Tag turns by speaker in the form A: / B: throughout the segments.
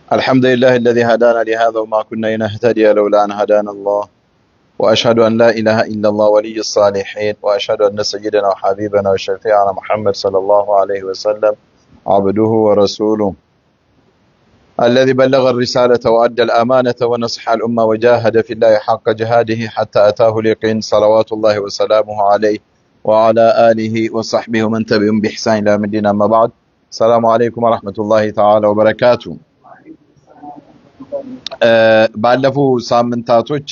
A: الحمد لله الذي هدانا لهذا وما كنا لنهتدي لولا أن هدانا الله وأشهد أن لا إله إلا الله ولي الصالحين وأشهد أن سيدنا وحبيبنا وشفيعنا محمد صلى الله عليه وسلم عبده ورسوله الذي بلغ الرسالة وأدى الأمانة ونصح الأمة وجاهد في الله حق جهاده حتى أتاه اليقين صلوات الله وسلامه عليه وعلى آله وصحبه ومن تبعهم بإحسان إلى يوم الدين. أما بعد، السلام عليكم ورحمة الله تعالى وبركاته. ባለፉ ሳምንታቶች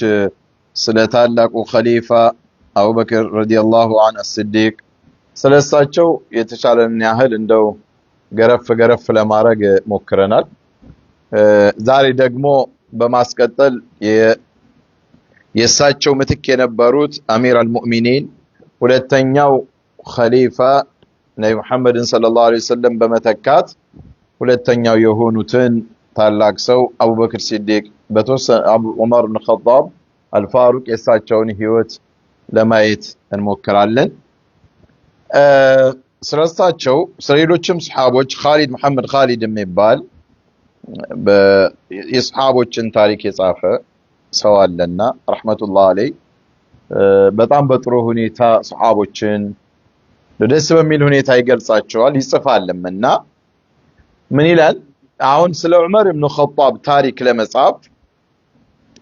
A: ስለ ታላቁ ኸሊፋ አቡበክር ረዲየላሁ ዐንሁ አስሲዲቅ ስለሳቸው የተቻለንን ያህል እንደው ገረፍ ለማድረግ ሞክረናል። ዛሬ ደግሞ በማስቀጠል የሳቸው ምትክ የነበሩት አሚር አልሙእሚኒን ሁለተኛው ኸሊፋ ነብዩ መሐመድን ሰለላሁ ዐለይሂ ወሰለም በመተካት ሁለተኛው የሆኑትን ታላቅ ሰው አቡበክር ሲዲቅ በተወሰነ ዑመር ኢብኑ ኸጣብ አልፋሩቅ የሳቸውን ህይወት ለማየት እንሞክራለን። ስለሳቸው ስለሌሎችም ሰሃቦች ኻሊድ መሐመድ ኻሊድ የሚባል የሰሃቦችን ታሪክ የጻፈ ሰው አለና ረህመቱላህ ዐለይህ በጣም በጥሩ ሁኔታ ሰሃቦችን ደስ በሚል ሁኔታ ይገልጻቸዋል ይጽፋልምና ምን ይላል? አሁን ስለ ዑመር ኢብኑ ኸጣብ ታሪክ ለመጻፍ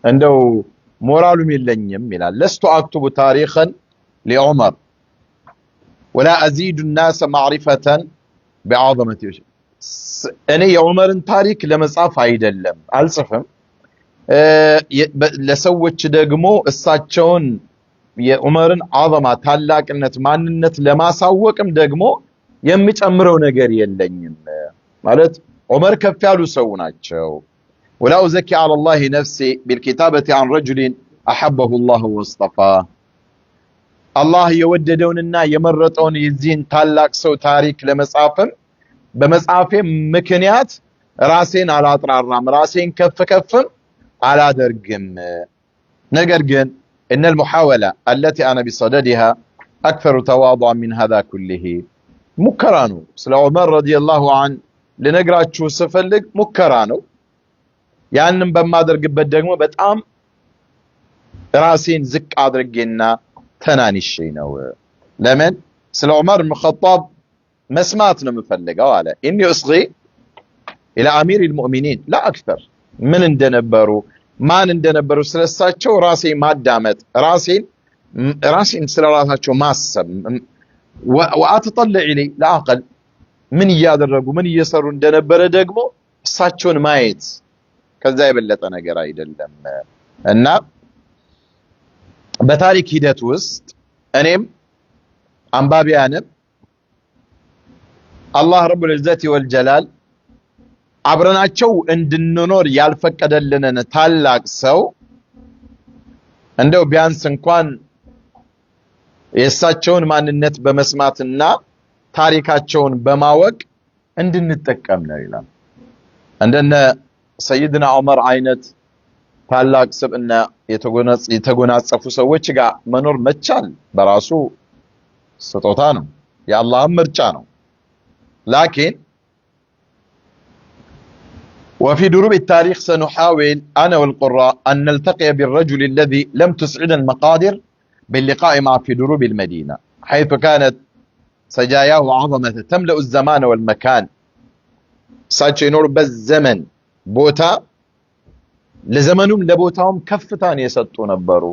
A: እንደው ሞራሉም የለኝም ይላል። ለስቱ አክቱቡ ታሪኸን ለዑመር ወላ አዚዱ الناس معرفة بعظمته። እኔ የዑመርን ታሪክ ለመጻፍ አይደለም አልጽፍም፣ ለሰዎች ደግሞ እሳቸውን የዑመርን አዘማ ታላቅነት ማንነት ለማሳወቅም ደግሞ የሚጨምረው ነገር የለኝም ማለት ዑመር ከፍ ያሉ ሰው ናቸው። ولا أزكي على الله نفسي بالكتابة عن رجل أحبه الله واصطفاه። الله የወደደውንና የመረጠውን የዚህን ታላቅ ሰው ታሪክ ለመጻፍም በመጻፌ ምክንያት ራሴን አላጥራራም፣ ራሴን ከፍም አላደርግም። ነገር ግን إن المحاولة التي أنا بصددها أكثر تواضعا من هذا كله። ሙከራ ነው ስለ ዑመር ረዲየላሁ ዐንሁ ለነግራችሁ ስፈልግ ሙከራ ነው። ያንን በማደርግበት ደግሞ በጣም ራሴን ዝቅ አድርጌና ተናንሼ ነው። ለምን ስለ ዑመር ኢብኑ ኸጣብ መስማት ነው የምፈልገው አለ። ኢኒ እስጊ ኢላ አሚር አልሙእሚኒን ላ አክተር። ምን እንደነበሩ ማን እንደነበሩ ስለሳቸው ራሴን ማዳመጥ፣ ራሴን ስለራሳቸው ማሰብ ወአተጠልዕ ኢለይ ለአቅል ምን እያደረጉ ምን እየሰሩ እንደነበረ ደግሞ እሳቸውን ማየት ከዛ የበለጠ ነገር አይደለም። እና በታሪክ ሂደት ውስጥ እኔም አንባቢያንም አላህ ረቡል ዒዘቲ ወልጀላል አብረናቸው እንድንኖር ያልፈቀደልንን ታላቅ ሰው እንደው ቢያንስ እንኳን የእሳቸውን ማንነት በመስማትና ታሪካቸውን በማወቅ እንድንጠቀም ነው ይላል። እንደነ ሰይድና ዑመር አይነት ታላቅ ስብዕና የተጎናጸፉ ሰዎች ጋር መኖር መቻል በራሱ ስጦታ ነው፣ የአላህም ምርጫ ነው። ላኪን وفي دروب التاريخ سنحاول أنا والقراء أن نلتقي بالرجل الذي لم تسعدنا المقادر باللقاء معه في دروب المدينة، حيث كانت سجاياه عظمة تملأ الزمان والمكان። እሳቸው የኖሩበት ዘመን ቦታ ለዘመኑም ለቦታውም ከፍታን የሰጡ ነበሩ።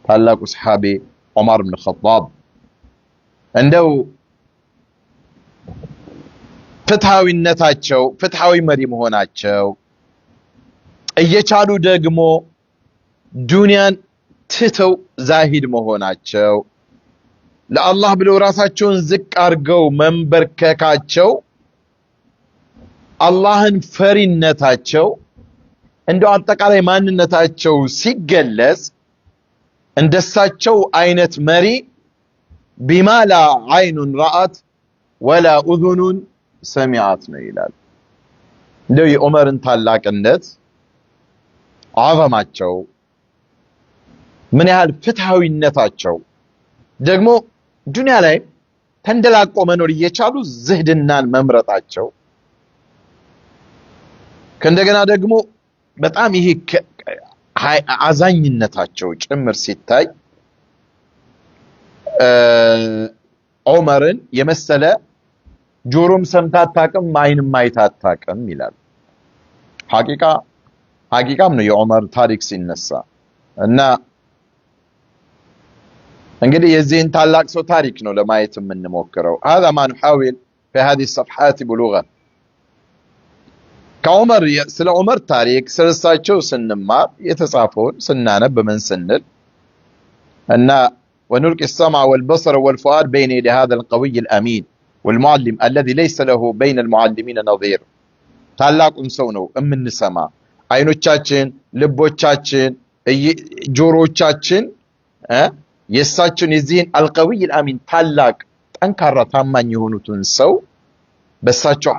A: ታላቁ ሰሃቢ ዑመር ኢብኑ ኸጣብ እንደው ፍትሃዊነታቸው ፍትሃዊ መሪ መሆናቸው እየቻሉ ደግሞ ዱንያን ትተው ዛሂድ መሆናቸው ለአላህ ብለው ራሳቸውን ዝቅ አድርገው መንበርከካቸው አላህን ፈሪነታቸው እንደው አጠቃላይ ማንነታቸው ሲገለጽ እንደሳቸው አይነት መሪ ቢማ ላ ዐይኑን ረአት ወላ ኡዙኑን ሰሚዐት ነው ይላል። እንደው የዑመርን ታላቅነት አዘማቸው ምን ያህል ፍትሃዊነታቸው ደግሞ ዱንያ ላይ ተንደላቆ መኖር እየቻሉ ዝህድናን መምረጣቸው ከእንደገና ደግሞ በጣም ይሄ አዛኝነታቸው ጭምር ሲታይ ዑመርን የመሰለ ጆሮም ሰምታ አታውቅም አይንም አይታ አታውቅም ይላል። ሐቂቃም ነው የዑመር ታሪክ ሲነሳ እና እንግዲህ የዚህን ታላቅ ሰው ታሪክ ነው ለማየት የምንሞክረው። هذا ما نحاول في هذه الصفحات بلغة ከዑመር ስለ ዑመር ታሪክ ስለሳቸው ስንማር የተጻፈውን ስናነብ ምን ስንል እና ونلقي السمع والبصر والفؤاد بين يدي هذا القوي الأمين والمعلم الذي ليس له بين المعلمين نظير ታላቁን ሰው ነው የምንሰማ። አይኖቻችን፣ ልቦቻችን፣ ጆሮቻችን የሳችን የዚህን አልቀዊይ አልአሚን ታላቅ ጠንካራ ታማኝ የሆኑትን ሰው በሳቸው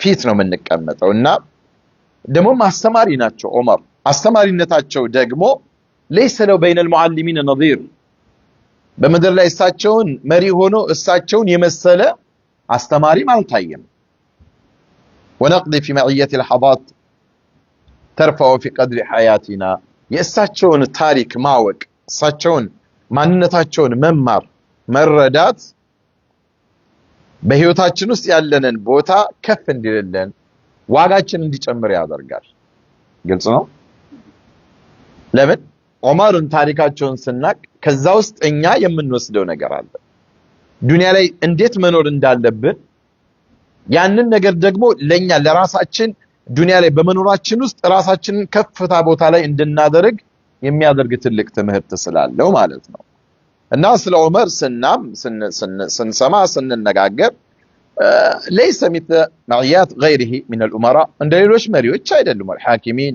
A: ፊት ነው የምንቀመጠው እና ደግሞ አስተማሪ ናቸው ዑመር። አስተማሪነታቸው ደግሞ ليس له بين المعلمين نظير በመድር ላይ እሳቸውን መሪ ሆኖ እሳቸውን የመሰለ አስተማሪም አልታየም። ونقضي في معية الحظات ترفع في قدر حياتنا የእሳቸውን ታሪክ ማወቅ እሳቸውን ማንነታቸውን መማር መረዳት በህይወታችን ውስጥ ያለንን ቦታ ከፍ እንዲልልን ዋጋችን እንዲጨምር ያደርጋል። ግልጽ ነው። ለምን ዑመርን ታሪካቸውን ስናቅ ከዛ ውስጥ እኛ የምንወስደው ነገር አለ። ዱንያ ላይ እንዴት መኖር እንዳለብን ያንን ነገር ደግሞ ለኛ ለራሳችን ዱንያ ላይ በመኖራችን ውስጥ ራሳችንን ከፍታ ቦታ ላይ እንድናደርግ የሚያደርግ ትልቅ ትምህርት ስላለው ማለት ነው። እና ስለ ዑመር ስንሰማ ስንነጋገር ليس مثل معيات غيره من الأمراء እንደ ሌሎች መሪዎች አይደሉም። الحاكمين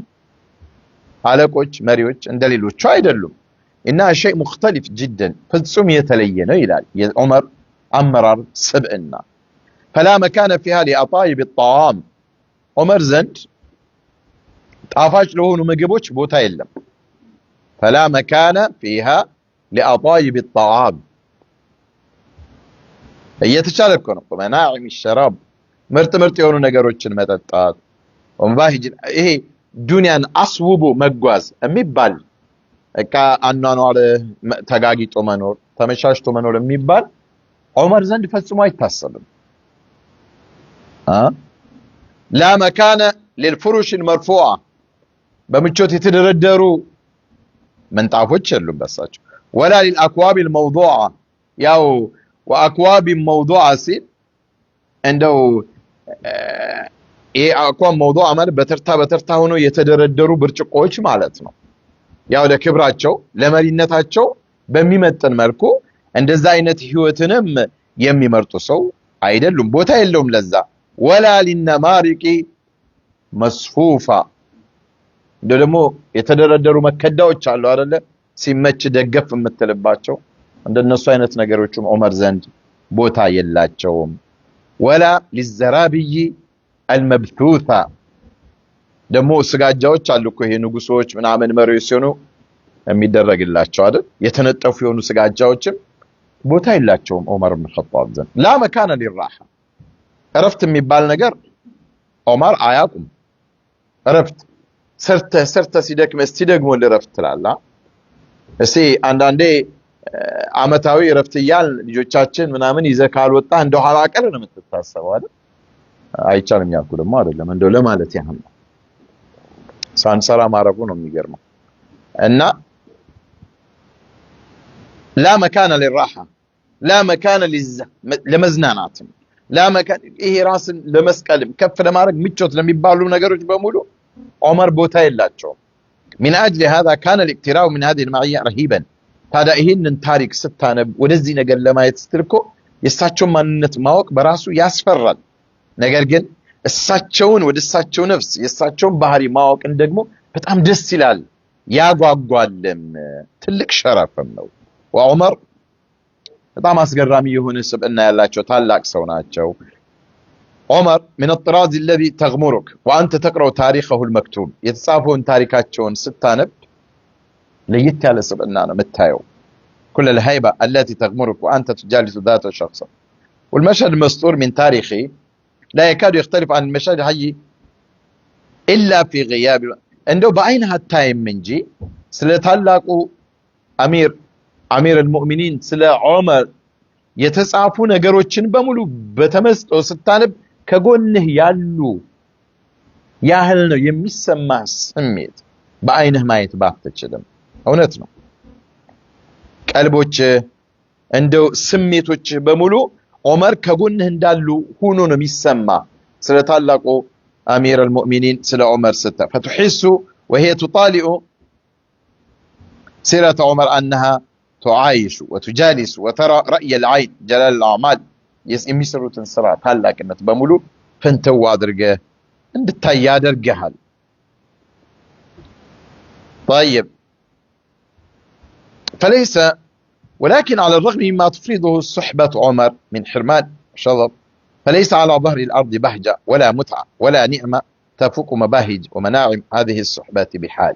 A: አለቆች መሪዎች እንደ ሌሎቹ አይደሉም። እና شيء مختلف جدا ፍጹም የተለየ ነው ይላል የዑመር አመራር ስብዕና። فلا مكان فيها لأطايب الطعام ዑመር ዘንድ ጣፋጭ ለሆኑ ምግቦች ቦታ የለም። فلا مكان فيها لأطايب الطعام እየተቻለ እኮ ነው መናዒም الشراب ምርጥ የሆኑ ነገሮችን መጠጣት ወንባሂጅ ይሄ ዱንያን አስውቦ መጓዝ የሚባል እካ አኗኗር ተጋጊጦ መኖር ተመሻሽቶ መኖር የሚባል ዑመር ዘንድ ፈጽሞ አይታሰብም። لا مكان للفرش المرفوعة በምቾት የተደረደሩ منطافوች የሉም በሳቸው ولا للأكواب الموضوعة ያው وأكواب موضوعة ሲል እንደው አቋም موضوع ማለት በተርታ ሆኖ የተደረደሩ ብርጭቆዎች ማለት ነው። ያው ለክብራቸው ለመሪነታቸው በሚመጥን መልኩ እንደዛ አይነት ህይወትንም የሚመርጡ ሰው አይደሉም። ቦታ የለውም ለዛ ولا للنمارق مصفوفة ደግሞ የተደረደሩ መከዳዎች አሉ አይደለ ሲመች ደገፍ የምትልባቸው እንደነሱ አይነት ነገሮችም ዑመር ዘንድ ቦታ የላቸውም። ولا للزرابي المبثوثة ደግሞ ስጋጃዎች አሉ እኮ ይሄ ንጉሶች ምናምን መሪዎች ሲሆኑ የሚደረግላቸው አይደል የተነጠፉ የሆኑ ስጋጃዎችም ቦታ የላቸውም ዑመር ኢብኑ ኸጣብ ዘንድ። لا مكان للراحة እረፍት የሚባል ነገር ዑመር አያውቁም። እረፍት ሰርተ ሲደክም እስቲ ደግሞ ለእረፍት ትላለህ። እሺ አንዳንዴ አመታዊ እረፍት ይያል ልጆቻችን ምናምን ይዘህ ካልወጣ እንደው ኋላ ቀር ነው የምትታሰበው አይደል? አይቻልም ያልኩ ደግሞ አይደለም እንደው ለማለት ያህል ነው። ሳንሰራ ማረፉ ነው የሚገርመው። እና لا مكان للراحة لا مكان ለመዝናናት لا مكان ይሄ ራስን ለመስቀልም ከፍ ለማድረግ ምቾት ለሚባሉ ነገሮች በሙሉ ዑመር ቦታ የላቸውም። من أجل هذا كان الاقتراء من هذه المعية رهيبا ታዲያ ይሄንን ታሪክ ስታነብ ወደዚህ ነገር ለማየት ስትልኮ የእሳቸውን ማንነት ማወቅ በራሱ ያስፈራል። ነገር ግን እሳቸውን ወደ እሳቸው ነፍስ የእሳቸውን ባህሪ ማወቅን ደግሞ በጣም ደስ ይላል ያጓጓልም ትልቅ ሸረፍም ነው። ወዑመር በጣም አስገራሚ የሆነ ስብዕና ያላቸው ታላቅ ሰው ናቸው። ዑመር من الطراز الذي تغمرك وأنت تقرأ تاريخه المكتوب የተጻፈውን ታሪካቸውን ስታነብ ለየት ያለ ስብዕና ነው የምታየው። كل الهيبة التي تغمرك وأنت تجالس ذات الشخص والمشهد المسطور من تاريخي لا يكاد يختلف عن المشاهد الحي إلا في غياب عنده بعينها التايم منجي سلتالاقو أمير المؤمنين سلا عمر يتسعفون نغروچن بمولو بتمسطو ستانب كغونه يالو ያህል ነው የሚሰማህ ስሜት በአይንህ ማየት ባትችልም እውነት ነው ቀልቦች እንደው ስሜቶች በሙሉ ዑመር ከጎንህ እንዳሉ ሆኖ ነው የሚሰማ ስለ ታላቁ አሚር المؤمنين ስለ ዑመር فتحس وهي تطالع سيرة عمر أنها تعايش وتجالس وترى رأي العين جلال الأعمال የሚሰሩትን ስራ ታላቅነት በሙሉ ፈንተው አድርገህ እንድታይ ያደርጋል طيب فليس ولكن على الرغم مما تفرضه صحبة عمر من حرمان شظف فليس على ظهر الأرض بهجة ولا متعة ولا نعمة تفوق مباهج ومناعم هذه الصحبات بحال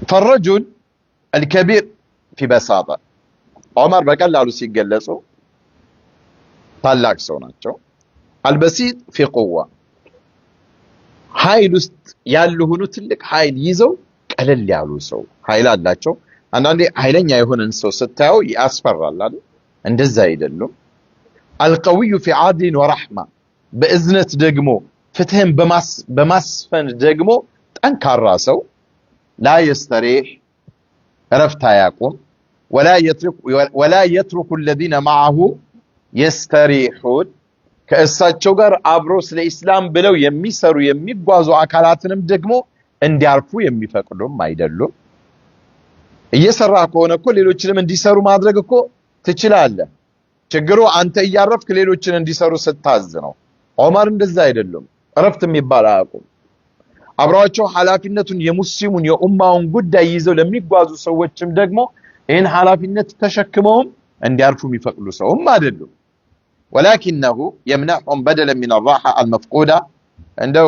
A: فالرجل الكبير في بساطة عمر بقلعلو سيجلسو طلاق سوناتشو البسيط في قوة ኃይል ውስጥ ያሉ ሆኖ ትልቅ ኃይል ይዘው ቀለል ያሉ ሰው ኃይል አላቸው አንዳንዴ ኃይለኛ የሆነን ሰው ስታየው ያስፈራል አይደል እንደዛ አይደለም القوي في عدل ورحمة በእዝነት ደግሞ ፍትህን በማስፈን ደግሞ ጠንካራ ሰው لا يستريح ረፍታ ያቆም ولا يترك الذين معه يستريحون ከእሳቸው ጋር አብሮ ስለ እስላም ብለው የሚሰሩ የሚጓዙ አካላትንም ደግሞ እንዲያርፉ የሚፈቅዱም አይደሉም እየሰራ ከሆነ እኮ ሌሎችንም እንዲሰሩ ማድረግ እኮ ትችላለህ ችግሩ አንተ እያረፍክ ሌሎችን እንዲሰሩ ስታዝ ነው ዑመር እንደዛ አይደሉም ረፍት የሚባል አያውቁም አብራቸው ሐላፊነቱን የሙስሊሙን የኡማውን ጉዳይ ይዘው ለሚጓዙ ሰዎችም ደግሞ ይህን ሐላፊነት ተሸክመው እንዲያርፉ የሚፈቅዱ ሰውም አይደሉም ولكنه يمنعهم بدلا من الراحة المفقودة عنده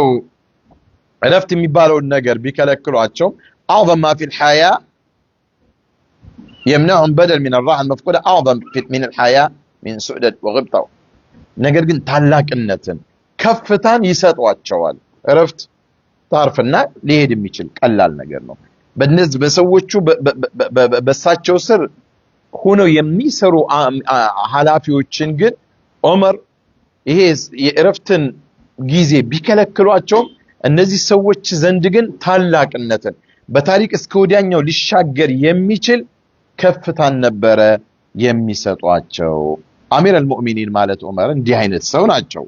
A: عرفت ميبالو النجر بيكلكلواتشو أعظم ما في الحياة يمنعهم بدل من الراحة المفقودة أعظم من الحياة من سؤدد وغبطة نجر قن تلاك النتن كفتان يساتواتشوال عرفت تعرفنا ليه دميشل قلال نجرنو بالنسبة سوتشو بساتشو سر هونو يميسرو حلافيوچن ግን ዑመር ይሄ የእረፍትን ጊዜ ቢከለክሏቸው እነዚህ ሰዎች ዘንድ ግን ታላቅነትን በታሪክ እስከ ወዲያኛው ሊሻገር የሚችል ከፍታን ነበረ የሚሰጧቸው አሚር المؤمنين ማለት ዑመር እንዲህ አይነት ሰው ናቸው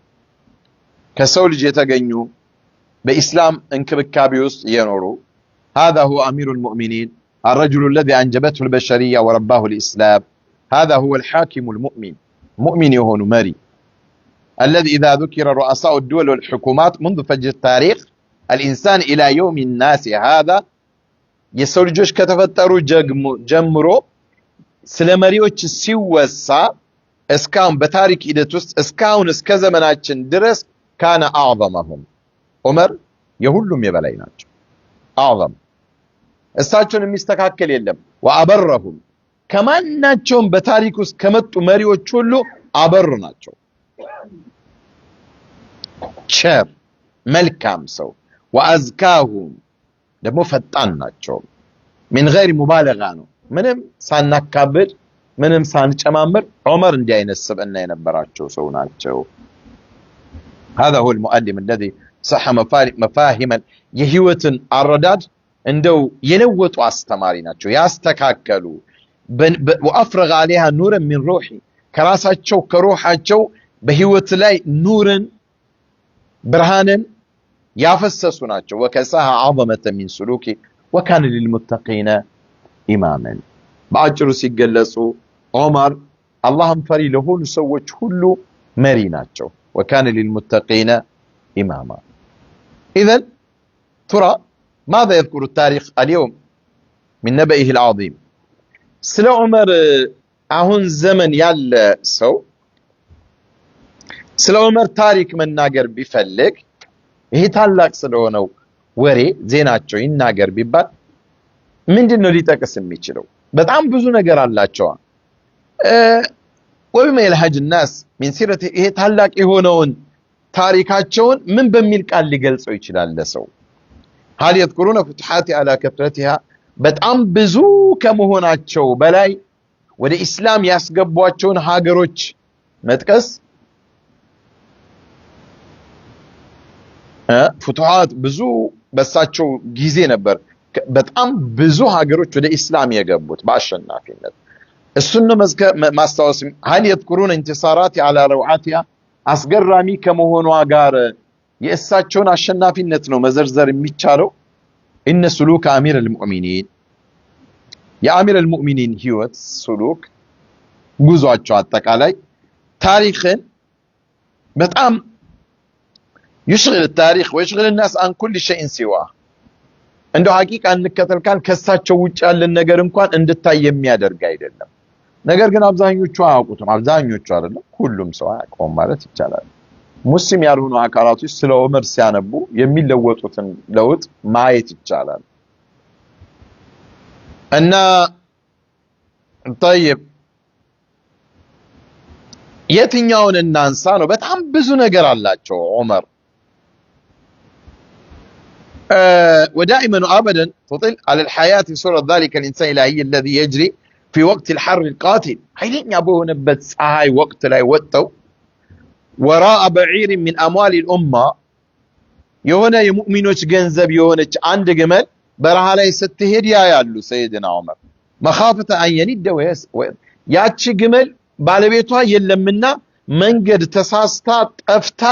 A: ከሰው ልጅ የተገኙ በእስላም እንክብካቤ ውስጥ የኖሩ هذا هو امير المؤمنين الرجل الذي انجبته البشريه ورباه الاسلام هذا هو الحاكم المؤمن مؤمن يهون مري الذي إذا ذكر رؤساء الدول والحكومات منذ فجر التاريخ الإنسان إلى يوم الناس هذا يسول جوش كتفتروا جمرو سلمريوش سيوسا اسكاون بتاريخ إدتوس اسكاون اسكزمناتشن درس كان أعظمهم عمر يهلهم يبليناج أعظم استاچون المستكاكل يلم وأبرهم كمان ناتشون بتاريكوس كمتو مريوچ ሁሉ አበሩ ናቸው ቸር መልካም ሰው وازكاهم ደግሞ ፈጣን ናቸው من غير مبالغه ነው ምንም ሳናካብድ ምንም ሳንጨማምር ዑመር እንዲህ አይነት ስብዕና የነበራቸው ሰው ናቸው هذا هو المؤلم الذي صح مفاهيم የህይወትን አረዳድ እንደው የለወጡ አስተማሪ ናቸው ያስተካከሉ وأفرغ عليها نورا من روحي كراساتشو كروحاتشو بهيوت لاي نورا برهانا يافسسوناتشو وكساها عظمة من سلوكي وكان للمتقين إماما بعجرو سيقلسو عمر اللهم فري لهون سوّج كله مريناتشو وكان للمتقين إماما إذن ترى ماذا يذكر التاريخ اليوم من نبئه العظيم ስለ ዑመር አሁን ዘመን ያለ ሰው ስለ ዑመር ታሪክ መናገር ቢፈልግ ይሄ ታላቅ ስለሆነው ወሬ ዜናቸው ይናገር ቢባል ምንድነው ሊጠቅስ የሚችለው በጣም ብዙ ነገር አላቸው وبما يلهج الناس من سيرة ይሄ ታላቅ የሆነውን ታሪካቸውን ምን በሚል ቃል ሊገልጸው ይችላል ለሰው? هل يذكرون فتوحات على كثرتها በጣም ብዙ ከመሆናቸው በላይ ወደ እስላም ያስገቧቸውን ሀገሮች መጥቀስ فتوحات ብዙ በሳቸው ጊዜ ነበር በጣም ብዙ ሀገሮች ወደ እስላም የገቡት በአሸናፊነት እሱን ማስታወስ هل يذكرون انتصارات على روعاتها አስገራሚ ከመሆኗ ጋር የእሳቸውን አሸናፊነት ነው መዘርዘር የሚቻለው إن سلوك أمير المؤمنين يا أمير المؤمنين هيوت سلوك ጉዟቸው አጠቃላይ ታሪክን በጣም يشغل التاريخ ويشغل الناس عن كل شيء سواه እንደው ሐቂቃ እንከተል ካል ከሳቸው ውጭ ያለን ነገር እንኳን እንድታይ የሚያደርግ አይደለም ነገር ግን አብዛኞቹ አያውቁትም አብዛኞቹ አይደለም ሁሉም ሰው አያውቀውም ማለት ይቻላል ሙስሊም ያልሆኑ አካላቶች ስለ ዑመር ሲያነቡ የሚለወጡትን ለውጥ ማየት ይቻላል እና طيب የትኛውን እናንሳ ነው በጣም ብዙ ነገር አላቸው ዑመር ودائما وابدا تطل على الحياه في صوره ذلك الانسان الالهي الذي يجري في وقت الحر القاتل هيلኛ በሆነበት ፀሐይ ወቅት ላይ ወጣው وراء بعير من اموال الامه የሆነ የሙእሚኖች ገንዘብ የሆነች አንድ ግመል በረሃ ላይ ስትሄድ ያያሉ ሰይድና ዑመር مخافه ان يند ያቺ ግመል ባለቤቷ የለምና መንገድ ተሳስታ ጠፍታ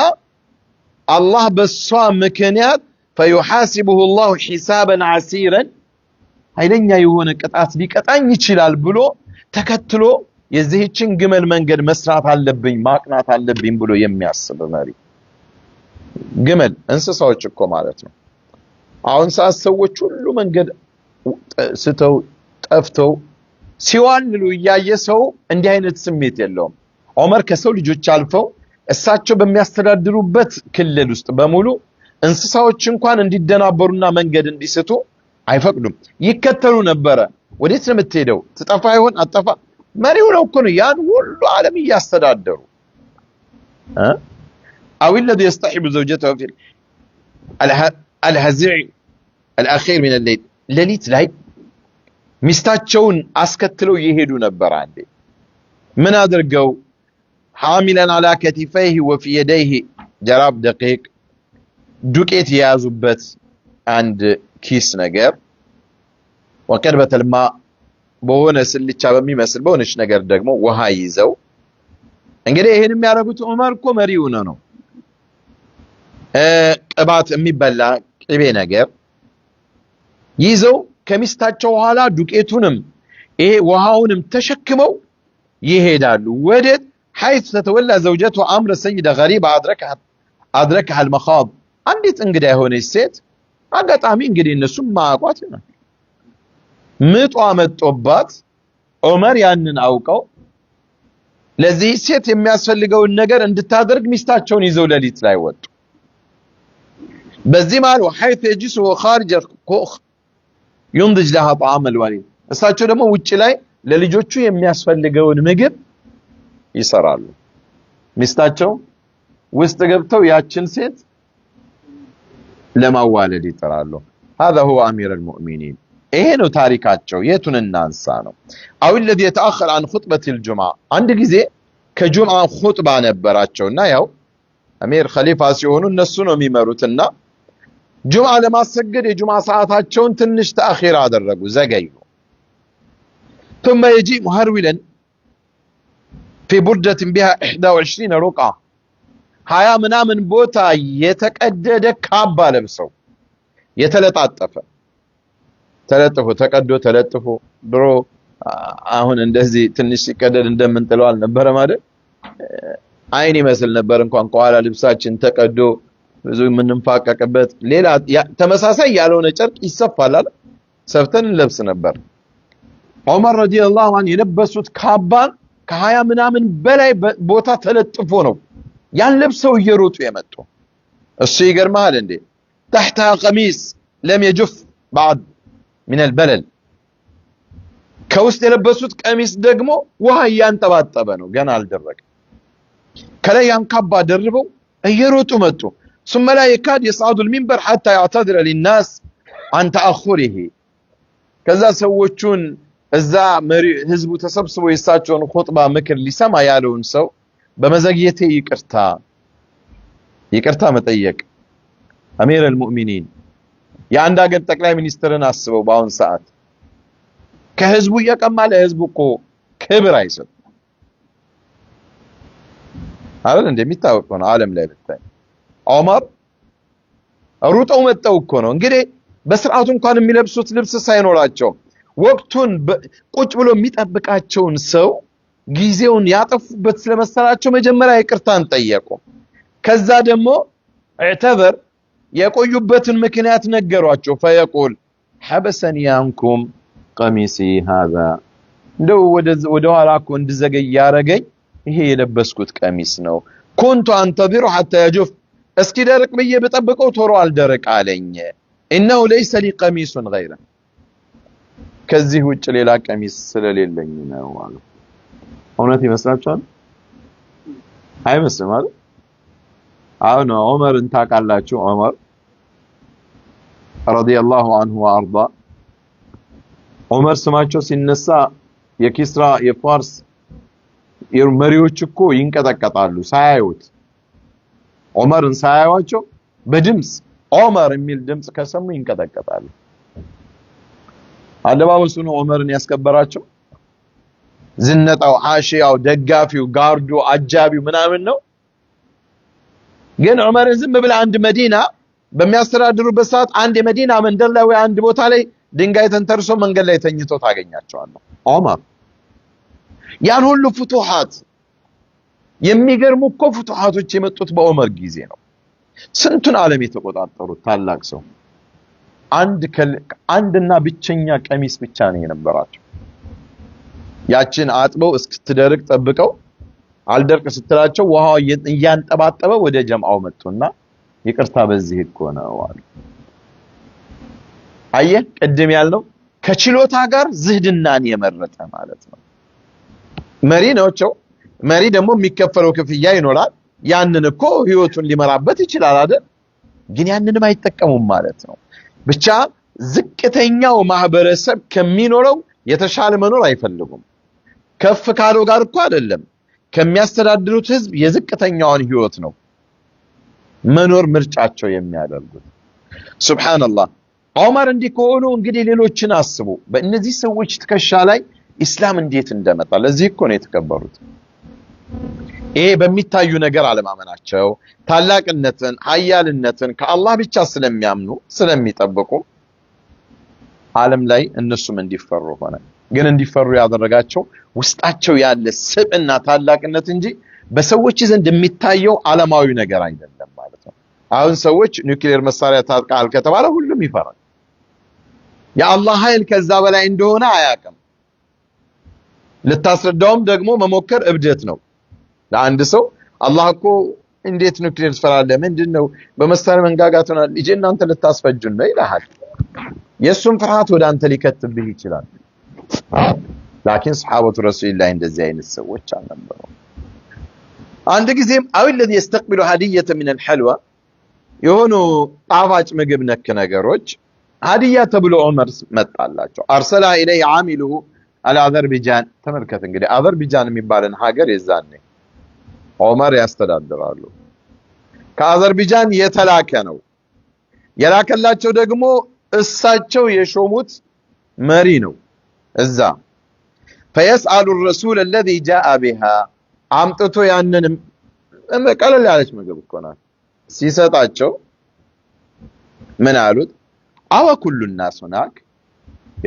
A: አላህ በሷ ምክንያት فيحاسبه الله حسابا عسيرا ኃይለኛ የሆነ ቅጣት ሊቀጣኝ ይችላል ብሎ ተከትሎ የዚህችን ግመል መንገድ መስራት አለብኝ ማቅናት አለብኝ ብሎ የሚያስብ መሪ ግመል እንስሳዎች እኮ ማለት ነው አሁን ሰዎች ሁሉ መንገድ ስተው ጠፍተው ሲዋልሉ ያየሰው እንዲህ አይነት ስሜት የለውም ዑመር ከሰው ልጆች አልፈው እሳቸው በሚያስተዳድሩበት ክልል ውስጥ በሙሉ እንስሳዎች እንኳን እንዲደናበሩና መንገድ እንዲስቱ አይፈቅዱም ይከተሉ ነበር ወዴት ነው የምትሄደው ትጠፋ ይሆን አጠፋ መሪው ነው እኮ ነው ያን ሁሉ ዓለም ያስተዳደሩ او الذي يصطحب زوجته في الهزيع الاخير من الليل ليلت ላይ ሚስታቸውን አስከትለው ይሄዱ ነበር አንዴ ምን አድርገው حاملا على كتفيه وفي يديه جراب دقيق ዱቄት የያዙበት አንድ ኪስ ነገር ወቀርበተ الماء በሆነ ስልቻ በሚመስል በሆነች ነገር ደግሞ ውሃ ይዘው እንግዲህ ይሄን የሚያደርጉት ዑመር እኮ መሪው ነው ቅባት የሚበላ ቅቤ ነገር ይዘው ከሚስታቸው ኋላ ዱቄቱንም ይሄ ውሃውንም ተሸክመው ይሄዳሉ ወደ حيث تتولى زوجته امر سيده غريبه ادركها المخاض አንዲት እንግዳ የሆነች ሴት አጋጣሚ እንግዲህ እነሱም ማቋት ነው ምጧ መጥቶባት ዑመር ያንን አውቀው ለዚህ ሴት የሚያስፈልገውን ነገር እንድታደርግ ሚስታቸውን ይዘው ለሊት ላይ ወጡ በዚህ ማለት وحيث يجلس خارج الكوخ ينضج لها طعام الوليد እሳቸው ደግሞ ውጪ ላይ ለልጆቹ የሚያስፈልገውን ምግብ ይሰራሉ ሚስታቸው ውስጥ ገብተው ያችን ሴት ለማዋለድ ይጥራሉ هذا هو امير المؤمنين ይሄ ነው ታሪካቸው የቱን እናንሳ ነው او الذي يتاخر عن خطبه الجمعه አንድ ጊዜ ከጁምዓ ኹጥባ ነበራቸውና ያው አሚር ኸሊፋ ሲሆኑ እነሱ ነው የሚመሩትና ጁምዓ ለማሰገድ የጁምዓ ሰዓታቸውን ትንሽ ተአኺር አደረጉ ዘገዩ ثم يجي مهرولا في بردة بها 21 رقعة هيا ምናምን ቦታ የተቀደደ ካባ ለብሰው የተለጣጠፈ ተለጥፎ ተቀዶ ተለጥፎ ድሮ አሁን እንደዚህ ትንሽ ሲቀደድ እንደምንጥለው አልነበረ ማለት አይን ይመስል ነበር እንኳን ቋላ ልብሳችን ተቀዶ ብዙ ምንንፋቀቀበት ሌላ ተመሳሳይ ያልሆነ ጨርቅ ይሰፋል አይደል ሰፍተን ለብስ ነበር ዑመር ረዲየላሁ ዐንሁ የለበሱት ካባን ከ20 ምናምን በላይ ቦታ ተለጥፎ ነው ያን ለብሰው እየሮጡ የመጡ እሱ ይገርማል እንዴ تحتها قميص لم يجف بعد من البلل ከውስጥ የለበሱት ቀሚስ ደግሞ ውሃ ያንጠባጠበ ነው ገና አልደረቀ ከላይ ያን ካባ ደርበው እየሮጡ መጡ ثم لا يكاد يصعد المنبر حتى يعتذر للناس عن تأخره ከዛ ሰዎቹን እዛ ህዝቡ ተሰብስቦ የሳቸውን ኹጥባ ምክር ሊሰማ ያለውን ሰው በመዘግየቴ ይቅርታ መጠየቅ አሚር አልሙእሚኒን የአንድ ሀገር ጠቅላይ ሚኒስትርን አስበው በአሁን ሰዓት ከህዝቡ እየቀማ ለህዝቡ እኮ ክብር አይሰጥ አይደል እንደሚታወቅ ነው ዓለም ላይ ብታይ ዑመር ሩጠው መጣው እኮ ነው እንግዲህ በስርዓቱ እንኳን የሚለብሱት ልብስ ሳይኖራቸው ወቅቱን ቁጭ ብሎ የሚጠብቃቸውን ሰው ጊዜውን ያጠፉበት ስለመሰላቸው መጀመሪያ ይቅርታን ጠየቁ ከዛ ደግሞ اعتذر የቆዩበትን ምክንያት ነገሯቸው فيقول حبسني عنكم قميصي هذا እንደው ወደ ኋላ እኮ እንድዘገይ ያረገኝ ይሄ የለበስኩት ቀሚስ ነው كنت انتظر حتى يجف እስኪ ደርቅ ብዬ በጠብቀው ቶሎ አልደረቅ አለኝ انه ليس لي قميص غيره ከዚህ ውጭ ሌላ ቀሚስ ስለሌለኝ ነው አሉ እውነት ይመስላችኋል አይመስልም አይደል አሁን ዑመርን ታውቃላችሁ ዑመር ረዲየላሁ ዐንሁ ወአርዳ ዑመር ስማቸው ሲነሳ የኪስራ የፋርስ መሪዎች እኮ ይንቀጠቀጣሉ ሳያዩት ዑመርን ሳያዩቸው በድምጽ ዑመር የሚል ድምጽ ከሰሙ ይንቀጠቀጣሉ አለባበሱ ነው ዑመርን ያስከበራቸው ዝነጣው ሐሺያው ደጋፊው ጋርዱ አጃቢው ምናምን ነው ግን ዑመርን ዝም ብለ አንድ መዲና በሚያስተዳድሩበት ሰዓት አንድ የመዲና መንደር ላይ ወይ አንድ ቦታ ላይ ድንጋይ ተንተርሶ መንገድ ላይ ተኝቶ ታገኛቸዋለህ ዑመር ያን ሁሉ ፍቱሃት የሚገርሙ እኮ ፍቱሃቶች የመጡት በዑመር ጊዜ ነው ስንቱን ዓለም የተቆጣጠሩት ታላቅ ሰው አንድና ብቸኛ ቀሚስ ብቻ ነው የነበራቸው ያችን አጥበው እስክትደርቅ ጠብቀው አልደርቅ ስትላቸው ውሃው እያንጠባጠበ ወደ ጀምዓው መጡና ይቅርታ በዚህ እኮ ነው አሉ አየህ ቀደም ያልነው ከችሎታ ጋር ዝህድናን የመረጠ ማለት ነው መሪ ነውቸው መሪ ደግሞ የሚከፈለው ክፍያ ይኖራል ያንን እኮ ህይወቱን ሊመራበት ይችላል አይደል ግን ያንንም አይጠቀሙም ማለት ነው ብቻ ዝቅተኛው ማህበረሰብ ከሚኖረው የተሻለ መኖር አይፈልጉም ከፍ ካለው ጋር እኮ አይደለም ከሚያስተዳድሩት ህዝብ የዝቅተኛውን ህይወት ነው መኖር ምርጫቸው የሚያደርጉት ሱብሃንአላህ ዑመር እንዲኮኑ እንግዲህ ሌሎችን አስቡ በእነዚህ ሰዎች ትከሻ ላይ ኢስላም እንዴት እንደመጣ ለዚህ እኮ ነው የተከበሩት ይሄ በሚታዩ ነገር አለማመናቸው ታላቅነትን ኃያልነትን ከአላህ ብቻ ስለሚያምኑ ስለሚጠብቁ ዓለም ላይ እነሱም እንዲፈሩ ሆነ ግን እንዲፈሩ ያደረጋቸው ውስጣቸው ያለ ስብዕና ታላቅነት እንጂ በሰዎች ዘንድ የሚታየው ዓለማዊ ነገር አይደለም ማለት ነው አሁን ሰዎች ኒውክሌር መሳሪያ ታጥቃል ከተባለ ሁሉም ይፈራል የአላህ ኃይል ከዛ በላይ እንደሆነ አያውቅም ልታስረዳውም ደግሞ መሞከር እብደት ነው ለአንድ ሰው አላህ እኮ እንዴት ኒውክሌር ትፈራለህ ምንድነው በመሳሪያ መንጋጋት ሆናል ልጅ እናንተ ልታስፈጁን ነው ይላል የሱም ፍርሃት ወደ አንተ ሊከትብህ ይችላል ላኪን ሰሃበቱ ረሱላህ እንደዚህ አይነት ሰዎች አልነበሩ አንድ ጊዜም አው الذي يستقبل هديه من الحلوى የሆኑ ጣፋጭ ምግብ ነክ ነገሮች ሀዲያ ተብሎ ዑመር መጣላቸው አርሰላ ኢለይ ዓሚሉሁ አልአዘርባይጃን ተመልከት እንግዲህ አዘርባይጃን የሚባልን ሀገር የዛኔ ዑመር ያስተዳድራሉ ከአዘርባይጃን የተላከ ነው የላከላቸው ደግሞ እሳቸው የሾሙት መሪ ነው እዛ فيسأل الرسول الذي جاء بها አምጥቶ ያንንም ቀለል ያለች ምግብ እኮ ናት ሲሰጣቸው ምን አሉት አው ኩሉ الناس هناك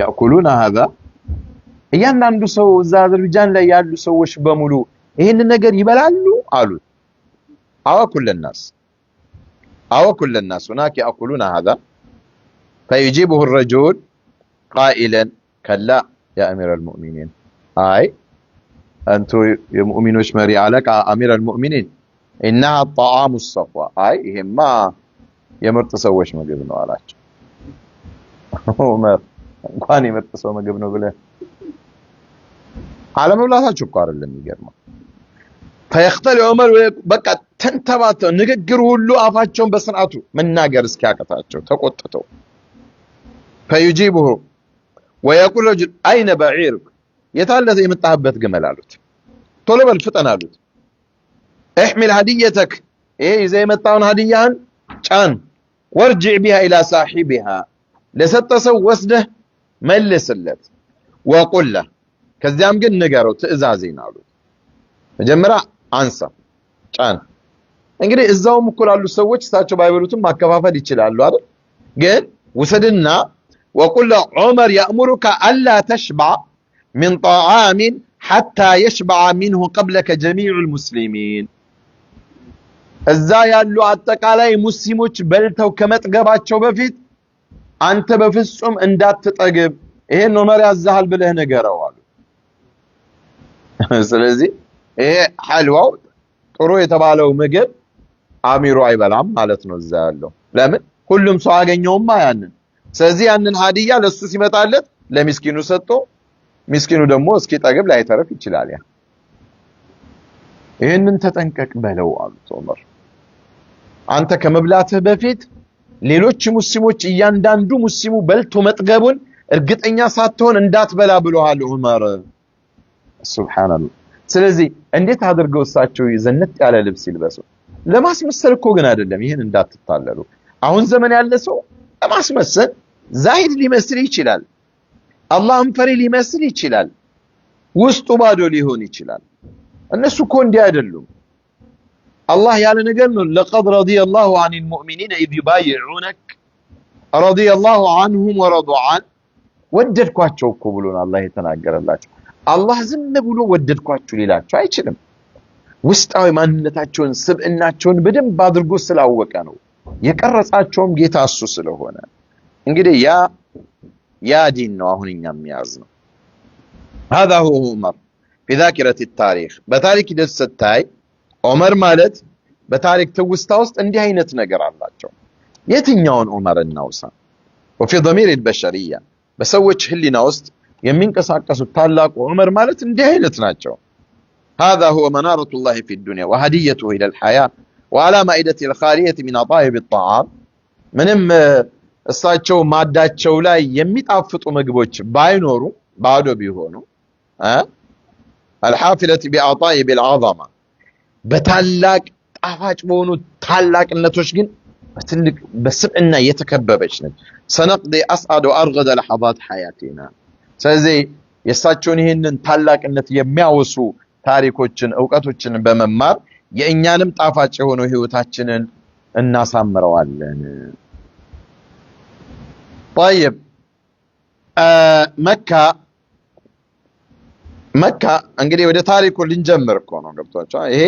A: ياكلون هذا እያንዳንዱ ሰው እዛ አዘርባይጃን ላይ ያሉ ሰዎች በሙሉ ይሄን ነገር ይበላሉ አሉት አው ኩሉ الناس هناك ياكلون هذا فيجيبه الرجل قائلا كلا يا امير المؤمنين اي انتو المؤمنوش مري عليك امير المؤمنين انها الطعام الصفوه اي ይሄማ የምርጥ ሰዎች ምግብ ነው አላቸው ዑመር እንኳን የምርጥ ሰው ምግብ ነው ብለ አለመብላታቸው እኮ አይደለም የሚገርመው فيختل عمر بقى تنتبات ንግግር ሁሉ አፋቸውን በስርዓቱ መናገር እስኪያቀታቸው ተቆጥተው فيجيبه ويقول رجل اين بعيرك የታለ የመጣህበት ግመል አሉት ቶሎ በል ፍጠን አሉት احمل هديتك ايه اذا የመጣውን ሀዲያን ጫን وارجع بها الى صاحبها ለሰጠሰው ወስደህ መልስለት وقل له ከዚያም ግን ንገረው ትእዛዜን አሉት መጀመሪያ አንሳ ጫን እንግዲህ እዛውም እኮ ያሉ ሰዎች እሳቸው ባይበሉትም ማከፋፈል ይችላሉ አይደል ግን ወሰድና وقل عمر يأمرك ألا تشبع من طعام حتى يشبع منه قبلك جميع المسلمين እዛ ያሉ አጠቃላይ ሙስሊሞች በልተው ከመጥገባቸው በፊት አንተ በፍጹም እንዳትጠግብ ይሄን ዑመር ያዛሃል ብለህ ንገረው አሉ ስለዚህ ይሄ ሐልዋው ጥሩ የተባለው ምግብ አሚሩ አይበላም ማለት ነው እዛ ያለው ለምን ሁሉም ሰው አገኘውማ ያንን ስለዚህ ያንን ሀዲያ ለሱ ሲመጣለት ለሚስኪኑ ሰጥቶ ሚስኪኑ ደግሞ እስኪ ጠግብ ላይ ተረፍ ይችላል ያ ይሄንን ተጠንቀቅ በለው አሉት ዑመር አንተ ከመብላትህ በፊት ሌሎች ሙስሊሞች እያንዳንዱ ሙስሊሙ በልቶ መጥገቡን እርግጠኛ ሳትሆን እንዳትበላ ብለዋል ዑመር ሱብሃንአላህ ስለዚህ እንዴት አድርገው እሳቸው ይዘነጥ ያለ ልብስ ይልበሱ ለማስመሰል እኮ ግን አይደለም ይሄን እንዳትታለሉ አሁን ዘመን ያለ ሰው ለማስመሰል ዛሂድ ሊመስል ይችላል አላህን ፈሪ ሊመስል ይችላል ውስጡ ባዶ ሊሆን ይችላል እነሱ እኮ እንዲህ አይደሉም الله ያለ ነገር ነው لقد رضي الله عن المؤمنين اذ يبايعونك رضي الله عنهم ورضوا عنه ወደድኳቸው እኮ ብሎን አላህ የተናገረላቸው አላህ ዝም ብሎ ወደድኳችሁ ሊላቸው አይችልም ውስጣዊ ማንነታቸውን ስብዕናቸውን በደንብ አድርጎ ስላወቀ ነው የቀረጻቸውም ጌታ እሱ ስለሆነ እንግዲህ ያ ዲን ነው አሁን እኛም ያዝ ነው هذا هو عمر في ذاكرة التاريخ በታሪክ ደስታይ ዑመር ማለት በታሪክ ትውስታ ውስጥ እንዲህ አይነት ነገር አላቸው የትኛውን ዑመር እናውሳ وفي ضمير البشرية በሰዎች ህሊና ውስጥ የሚንቀሳቀሱ ታላቁ ዑመር ማለት እንዲህ አይነት ናቸው هذا هو منارة الله في الدنيا وهديته إلى الحياة وعلى مائدته الخالية من أطايب الطعام ምንም እሳቸው ማዳቸው ላይ የሚጣፍጡ ምግቦች ባይኖሩ ባዶ ቢሆኑ الحافلة بأطايب العظمة በታላቅ ጣፋጭ በሆኑ ታላቅነቶች ግን በትልቅ በስብዕና የተከበበች ነች سنقضي أسعد وأرغد لحظات حياتنا ስለዚህ የእሳቸውን ይሄንን ታላቅነት የሚያወሱ ታሪኮችን ዕውቀቶችን በመማር የእኛንም ጣፋጭ የሆነው ህይወታችንን እናሳምረዋለን طيب መካ እንግዲህ ወደ ታሪኩ ልንጀምር እኮ ነው ገብቷችሁ ይሄ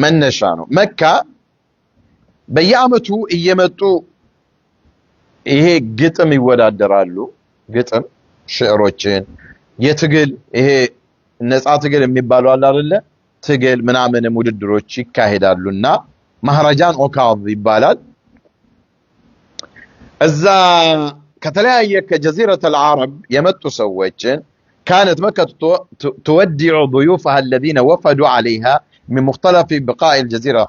A: መነሻ ነው መካ በየአመቱ እየመጡ ይሄ ግጥም ይወዳደራሉ ግጥም ሽዕሮችን የትግል ይሄ ነፃ ትግል የሚባሉ አለ አይደለ ትግል ምናምን ውድድሮች ይካሄዳሉና ማህረጃን ኦካዝ ይባላል እዛ ከተለያየ ከጀዚረተ العرب የመጡ ሰዎችን كانت مكة تودع ضيوفها الذين وفدوا عليها من مختلف بقاع الجزيرة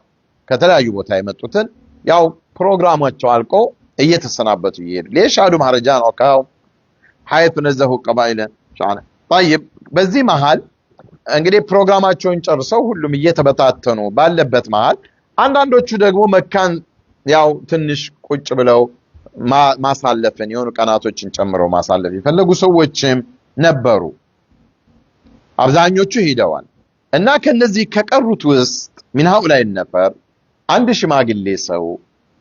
A: ከተለያዩ ቦታ የመጡትን ያው ፕሮግራማቸው አልቆ እየተሰናበቱ ይሄድ ليش عادوا مهرجان ኦካው حيث نزهوا قبائل شعنا طيب በዚህ መሃል እንግዲህ ፕሮግራማቸውን ጨርሰው ሁሉም እየተበታተኑ ባለበት መሃል አንዳንዶቹ ደግሞ መካን ያው ትንሽ ቁጭ ብለው ማሳለፍን የሆኑ ቀናቶችን ጨምረው ማሳለፍ ይፈልጉ ሰዎችም ነበሩ አብዛኞቹ ሄደዋል እና ከነዚህ ከቀሩት ውስጥ ምን هؤلاء النفر አንድ ሽማግሌ ሰው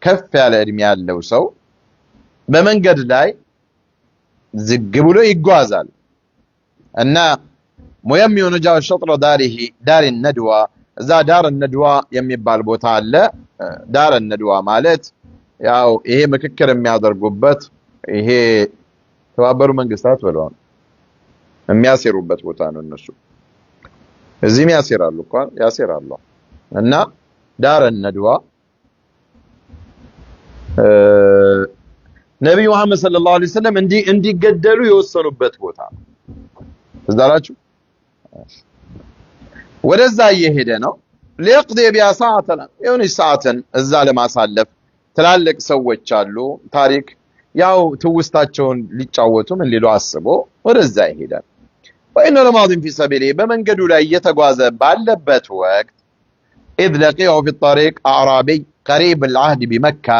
A: ከፍ ያለ እድሜ ያለው ሰው በመንገድ ላይ ዝግ ብሎ ይጓዛል እና ሙየም የሆነጃው ሸጥሮ ዳር الندوة እዛ ዳር الندوة የሚባል ቦታ አለ ዳር الندوة ማለት ያው ይሄ ምክክር የሚያደርጉበት ይሄ ተባበሩ መንግስታት ብለዋል የሚያሰሩበት ቦታ ነው እነሱ እዚህም ያሰራሉ እንኳን ያሰራሉ እና ዳር الندوة ነብዩ መሐመድ ሰለላሁ ዐለይሂ ወሰለም እንዲገደሉ የወሰኑበት ቦታ እዛላችሁ ወደዛ እየሄደ ነው ليقضي بها ساعة يوني ساعة الزالة ما سالف تلالك سوّت شالو تاريك ያው ትውስታቸውን ሊጫወቱ ምን ሊሉ አስቦ ወደዛ ይሄዳል وإن رمضان في سبيله በመንገዱ ላይ እየተጓዘ ባለበት ወቅት إذ لقيه في الطريق أعرابي قريب العهد بمكة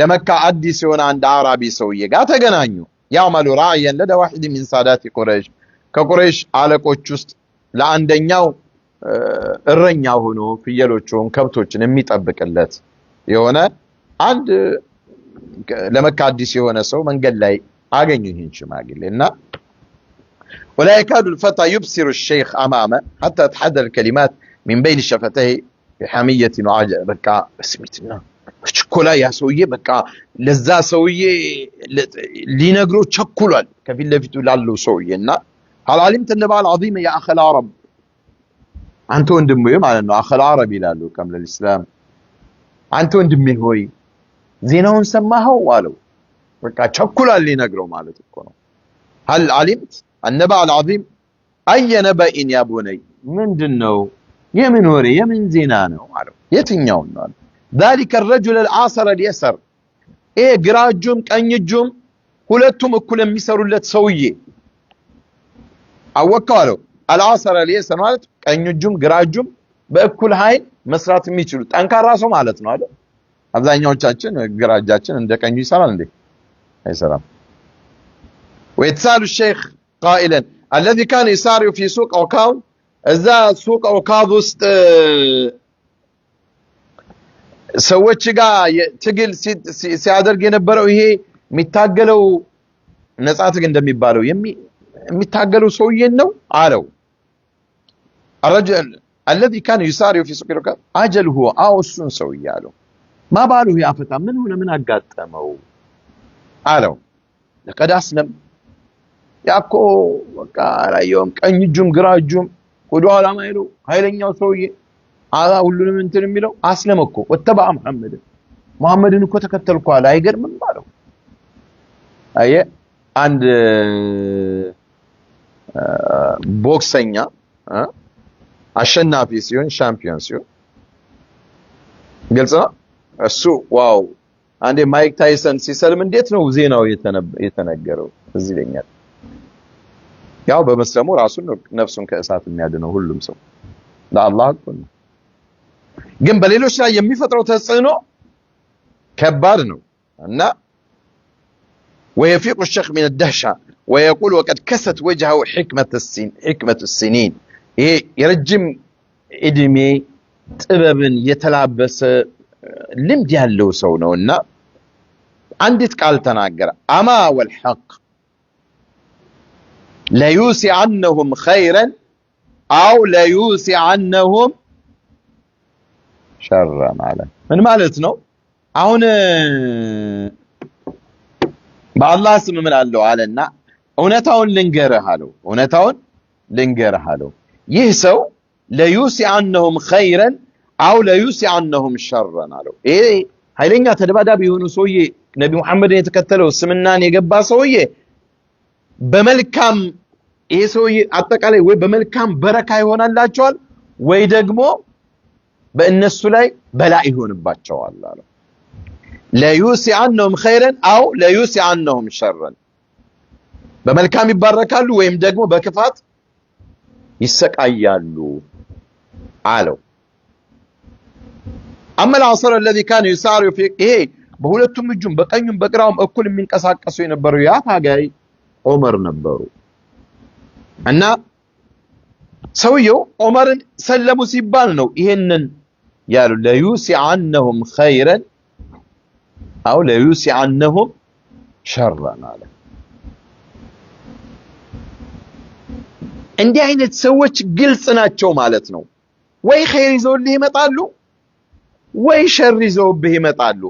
A: لمكة አዲስ የሆነ አንድ አዕራቢ ሰውዬ ጋር ተገናኙ يعمل راعيا لدى واحد من سادات قريش ከቁረይሽ አለቆች ውስጥ ለአንደኛው እረኛ ሆኖ ፍየሎቹን ከብቶችን የሚጠብቅለት የሆነ አንድ ለመካ አዲስ የሆነ ሰው መንገድ ላይ አገኙ ይህን ሽማግሌና ولا يكاد الفتى يبصر الشيخ امامه حتى تحدى الكلمات من بين شفتيه بحميه وعجب በቃ ስሚትና ቸኮላ ያ ሰውዬ በቃ ለዛ ሰውዬ ሊነግሮ ቸኩሏል ከፊት ለፊቱ ላለው ሰውዬና هل علمت النبأ العظيم يا اخ العرب አንተ ወንድሜ ማለት ነው አخ العرب ይላሉ كامل الاسلام አንተ ወንድሜ ሆይ ዜናውን ሰማኸው አለው በቃ ቸኩላል ሊነግረው ማለት እኮ ነው هل علمت النبأ العظيم اي نبأ يا بني ምንድነው የምን ወሬ የምን ዜና ነው አለው የትኛው ነው ذلك الرجل العاصر اليسر ግራ እጁም ቀኝ እጁም ሁለቱም እኩል የሚሰሩለት ሰውዬ አወቀው አለው العاصر اليسر ማለት ቀኝ እጁም ግራ እጁም በእኩል ኃይል መስራት የሚችሉ ጠንካራ ሰው ማለት ነው አይደል አብዛኛዎቻችን ግራ እጃችን እንደ ቀኙ ይሰራል እንዴ አይሰራም ويتسال الشيخ قائلا الذي كان يسارع في سوق عكاظ እዛ ሱቅ عكاظ ውስጥ ሰዎች ጋር ትግል ሲያደርግ የነበረው ይሄ የሚታገለው ነፃ ትግል እንደሚባለው የሚታገለው ሰውዬ ነው አለው الرجل الذي كان يسارع في سوق عكاظ اجل هو اصلا ሰውዬ አለው ما باله يا فتى من هنا من አጋጠመው አለው لقد اسلم ያኮ በቃ ራየውም ቀኝ እጁም ግራ እጁም ወደ ኋላ ማይሉ ኃይለኛው ሰውዬ አላ ሁሉንም እንትን የሚለው አስለመኮ ወተባ መሐመድን እኮ ተከተልኩ አለ አይገርምም አለው አየ አንድ ቦክሰኛ አሸናፊ ሲሆን ሻምፒዮን ሲሆን ግልጽ ነው እሱ ዋው አንዴ ማይክ ታይሰን ሲሰልም እንዴት ነው ዜናው የተነገረው እዚህ ለኛል ያው በመስለሙ ራሱን ነፍሱን ከእሳት የሚያድነው ሁሉም ሰው ለአላህ ነው ግን በሌሎች ላይ የሚፈጥረው ተጽዕኖ ከባድ ነው እና ويفيق الشيخ من الدهشة ويقول وقد كست وجهه حكمة السنين يرجم እድሜ ጥበብን የተላበሰ ልምድ ያለው ሰው ነውና አንዲት ቃል ተናገረ አማ والحق لا يوسعنهم خيرا او لا يوسعنهم شرا ማለት ምን ማለት ነው አሁን በአላህ ስም ምን አለው አለና እውነታውን ልንገርህ አለው ይህ ሰው لا يوسعنهم خيرا او لا يوسعنهم شرا አለው ኃይለኛ ተደባዳቢ የሆኑ ሰውዬ ነብዩ መሐመድን የተከተለው ስምናን የገባ ሰውዬ በመልካም ይሄ ሰውዬ አጠቃላይ ወይ በመልካም በረካ ይሆናላቸዋል ወይ ደግሞ በእነሱ ላይ በላ ይሆንባቸዋል አለው لا يوسعنهم خيرا او لا يوسعنهم شرا በመልካም ይባረካሉ ወይም ደግሞ በክፋት ይሰቃያሉ አለው اما العصر الذي كان يسارع في በሁለቱም እጁም በቀኙም በግራውም እኩል የሚንቀሳቀሱ የነበሩ ያ ታጋይ ዑመር ነበሩ እና ሰውየው ዑመርን ሰለሙ ሲባል ነው ይሄንን ያሉ لا يوسعنهم خيرا او لا يوسعنهم شرا አለ እንዲህ አይነት ሰዎች ግልጽ ናቸው ማለት ነው ወይ ኸይር ይዘውልህ ይመጣሉ ወይ ሸር ይዘውብህ ይመጣሉ